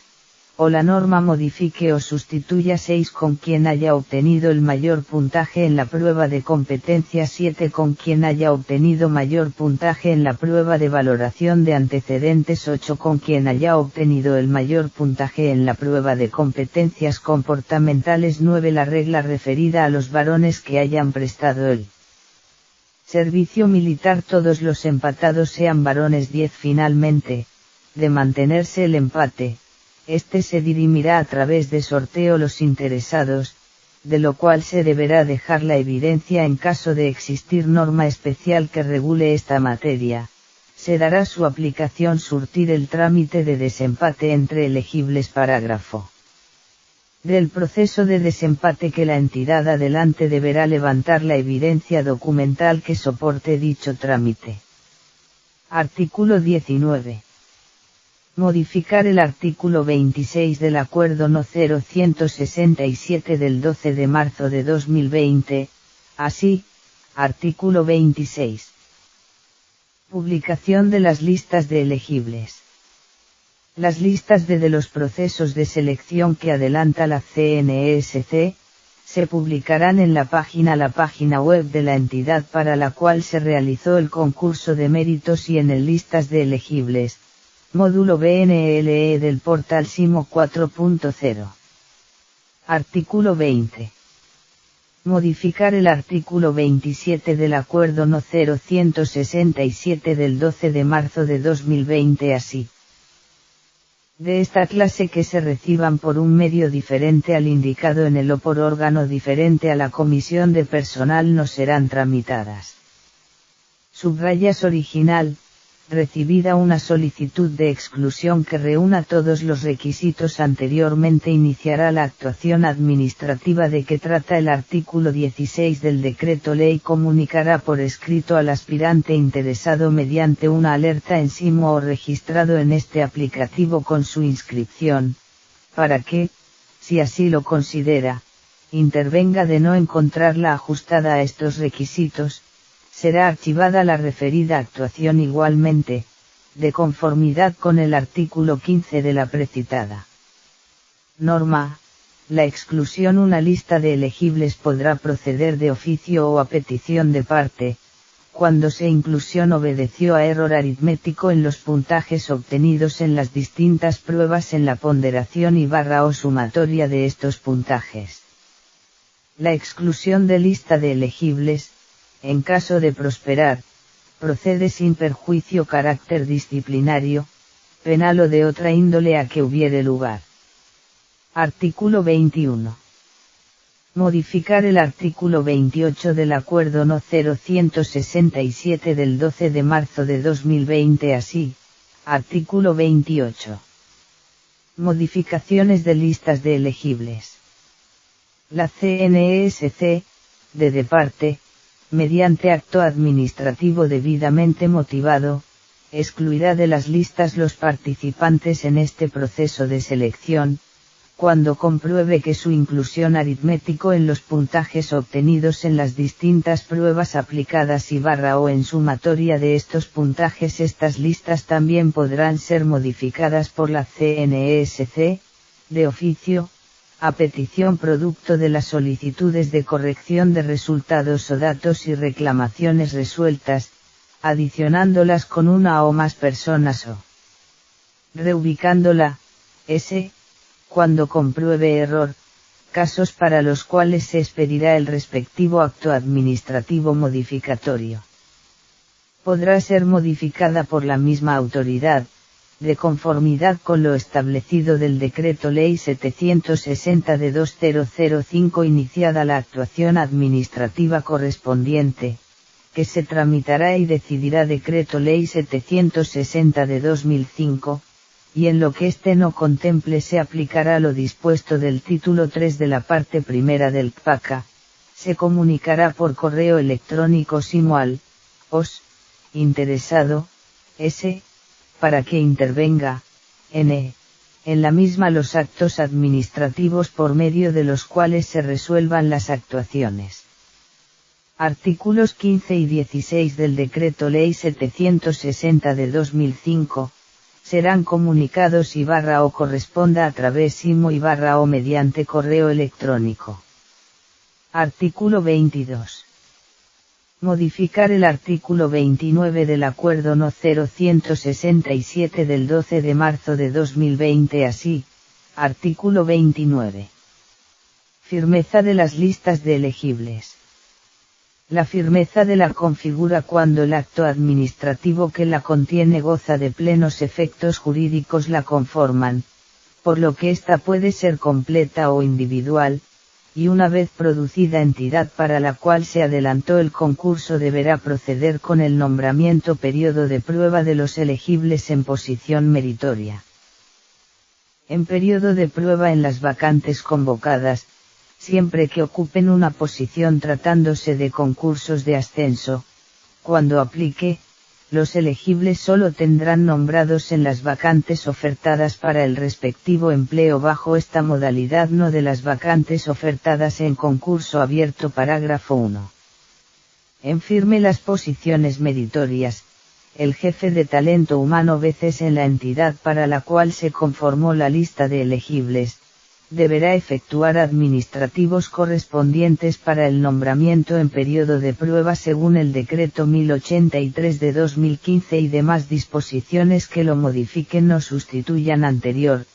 o la norma modifique o sustituya. 6 con quien haya obtenido el mayor puntaje en la prueba de competencia. 7 con quien haya obtenido mayor puntaje en la prueba de valoración de antecedentes. 8 con quien haya obtenido el mayor puntaje en la prueba de competencias comportamentales. 9 la regla referida a los varones que hayan prestado el servicio militar. Todos los empatados sean varones. 10 finalmente, de mantenerse el empate, este se dirimirá a través de sorteo los interesados, de lo cual se deberá dejar la evidencia en caso de existir norma especial que regule esta materia. Se dará su aplicación surtir el trámite de desempate entre elegibles. Parágrafo. Del proceso de desempate que la entidad adelante deberá levantar la evidencia documental que soporte dicho trámite. Artículo 19. Modificar el artículo 26 del Acuerdo No 0167 del 12 de marzo de 2020, así, artículo 26. Publicación de las listas de elegibles. Las listas de los procesos de selección que adelanta la CNESC, se publicarán en la página web de la entidad para la cual se realizó el concurso de méritos y en el listas de elegibles, módulo BNLE del portal SIMO 4.0. Artículo 20. Modificar el artículo 27 del Acuerdo No 0167 del 12 de marzo de 2020 así. De esta clase que se reciban por un medio diferente al indicado en el o por órgano diferente a la comisión de personal no serán tramitadas. Subrayas original. Recibida una solicitud de exclusión que reúna todos los requisitos anteriormente, iniciará la actuación administrativa de que trata el artículo 16 del Decreto Ley. Comunicará por escrito al aspirante interesado mediante una alerta en SIMO o registrado en este aplicativo con su inscripción, para que, si así lo considera, intervenga de no encontrarla ajustada a estos requisitos, será archivada la referida actuación igualmente, de conformidad con el artículo 15 de la precitada norma. La exclusión. Una lista de elegibles podrá proceder de oficio o a petición de parte, cuando su inclusión obedeció a error aritmético en los puntajes obtenidos en las distintas pruebas en la ponderación o sumatoria de estos puntajes. La exclusión de lista de elegibles, en caso de prosperar, procede sin perjuicio carácter disciplinario, penal o de otra índole a que hubiere lugar. Artículo 21. Modificar el artículo 28 del Acuerdo No. 0167 del 12 de marzo de 2020 así. Artículo 28. Modificaciones de listas de elegibles. La CNESC, de parte, mediante acto administrativo debidamente motivado, excluirá de las listas los participantes en este proceso de selección, cuando compruebe que su inclusión aritmético en los puntajes obtenidos en las distintas pruebas aplicadas o en sumatoria de estos puntajes. Estas listas también podrán ser modificadas por la CNESC, de oficio, a petición producto de las solicitudes de corrección de resultados o datos y reclamaciones resueltas, adicionándolas con una o más personas o reubicándola, cuando compruebe error, casos para los cuales se expedirá el respectivo acto administrativo modificatorio. Podrá ser modificada por la misma autoridad, de conformidad con lo establecido del Decreto Ley 760 de 2005 iniciada la actuación administrativa correspondiente, que se tramitará y decidirá Decreto Ley 760 de 2005, y en lo que éste no contemple se aplicará lo dispuesto del título 3 de la parte primera del CPACA, se comunicará por correo electrónico simo al interesado, para que intervenga, en la misma los actos administrativos por medio de los cuales se resuelvan las actuaciones. Artículos 15 y 16 del Decreto Ley 760 de 2005, serán comunicados o corresponda a través simo o mediante correo electrónico. Artículo 22. Modificar el artículo 29 del Acuerdo No. 0167 del 12 de marzo de 2020 así. Artículo 29. Firmeza de las listas de elegibles. La firmeza de la configura cuando el acto administrativo que la contiene goza de plenos efectos jurídicos la conforman, por lo que ésta puede ser completa o individual, y una vez producida entidad para la cual se adelantó el concurso deberá proceder con el nombramiento periodo de prueba de los elegibles en posición meritoria. En periodo de prueba en las vacantes convocadas, siempre que ocupen una posición tratándose de concursos de ascenso, cuando aplique, los elegibles solo tendrán nombrados en las vacantes ofertadas para el respectivo empleo bajo esta modalidad, no de las vacantes ofertadas en concurso abierto. Parágrafo 1. En firme las posiciones meritorias, el jefe de talento humano veces en la entidad para la cual se conformó la lista de elegibles, deberá efectuar administrativos correspondientes para el nombramiento en periodo de prueba según el Decreto 1083 de 2015 y demás disposiciones que lo modifiquen o sustituyan anterior,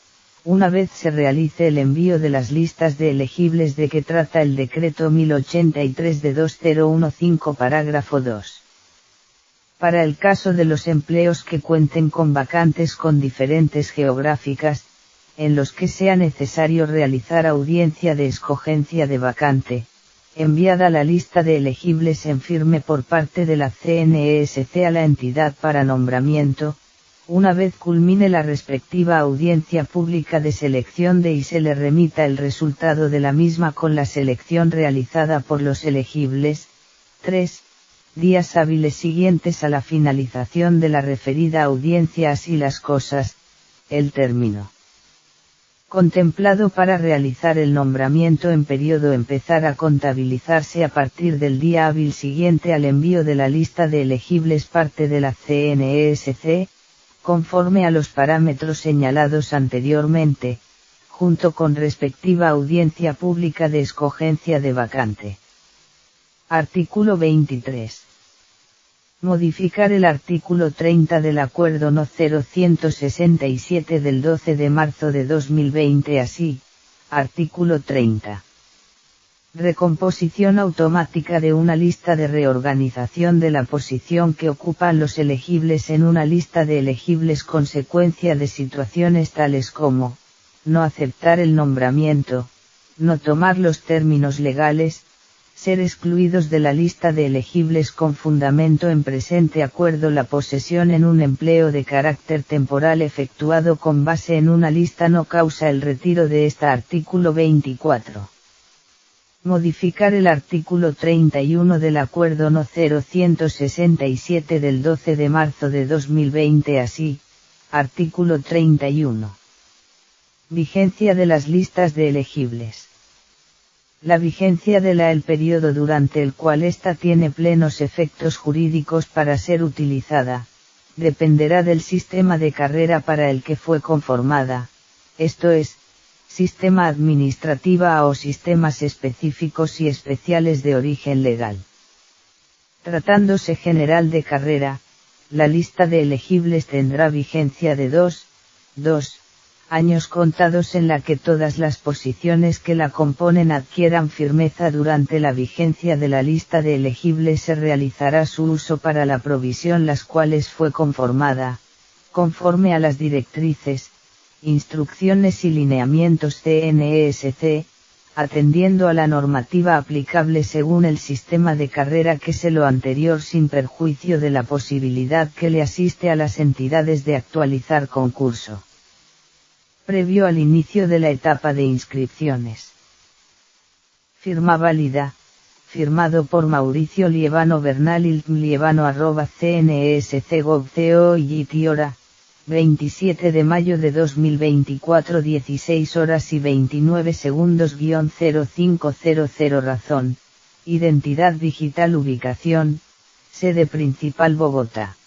una vez se realice el envío de las listas de elegibles de que trata el Decreto 1083 de 2015. Parágrafo 2. Para el caso de los empleos que cuenten con vacantes con diferentes geográficas, en los que sea necesario realizar audiencia de escogencia de vacante, enviada la lista de elegibles en firme por parte de la CNESC a la entidad para nombramiento, una vez culmine la respectiva audiencia pública de selección y se le remita el resultado de la misma con la selección realizada por los elegibles, 3 días hábiles siguientes a la finalización de la referida audiencia. Así las cosas, el término contemplado para realizar el nombramiento en periodo empezar a contabilizarse a partir del día hábil siguiente al envío de la lista de elegibles parte de la CNESC, conforme a los parámetros señalados anteriormente, junto con respectiva audiencia pública de escogencia de vacante. Artículo 23. Modificar el artículo 30 del Acuerdo No. 0167 del 12 de marzo de 2020 así, artículo 30. Recomposición automática de una lista de reorganización de la posición que ocupan los elegibles en una lista de elegibles consecuencia de situaciones tales como, no aceptar el nombramiento, no tomar los términos legales, ser excluidos de la lista de elegibles con fundamento en presente acuerdo la posesión en un empleo de carácter temporal efectuado con base en una lista no causa el retiro de esta artículo 24. Modificar el artículo 31 del Acuerdo No. 0167 del 12 de marzo de 2020 así, artículo 31. Vigencia de las listas de elegibles. La vigencia de el periodo durante el cual ésta tiene plenos efectos jurídicos para ser utilizada, dependerá del sistema de carrera para el que fue conformada, esto es, sistema administrativa o sistemas específicos y especiales de origen legal. Tratándose general de carrera, la lista de elegibles tendrá vigencia de 2 años contados en la que todas las posiciones que la componen adquieran firmeza durante la vigencia de la lista de elegibles se realizará su uso para la provisión las cuales fue conformada, conforme a las directrices, instrucciones y lineamientos CNESC, atendiendo a la normativa aplicable según el sistema de carrera que se lo anterior sin perjuicio de la posibilidad que le asiste a las entidades de actualizar concurso. Previo al inicio de la etapa de inscripciones. Firma válida, firmado por Mauricio Lievano Bernal @cnesc.gov.co y hora, 27 de mayo de 2024 16 horas y 29 segundos -0500 razón, identidad digital ubicación, sede principal Bogotá.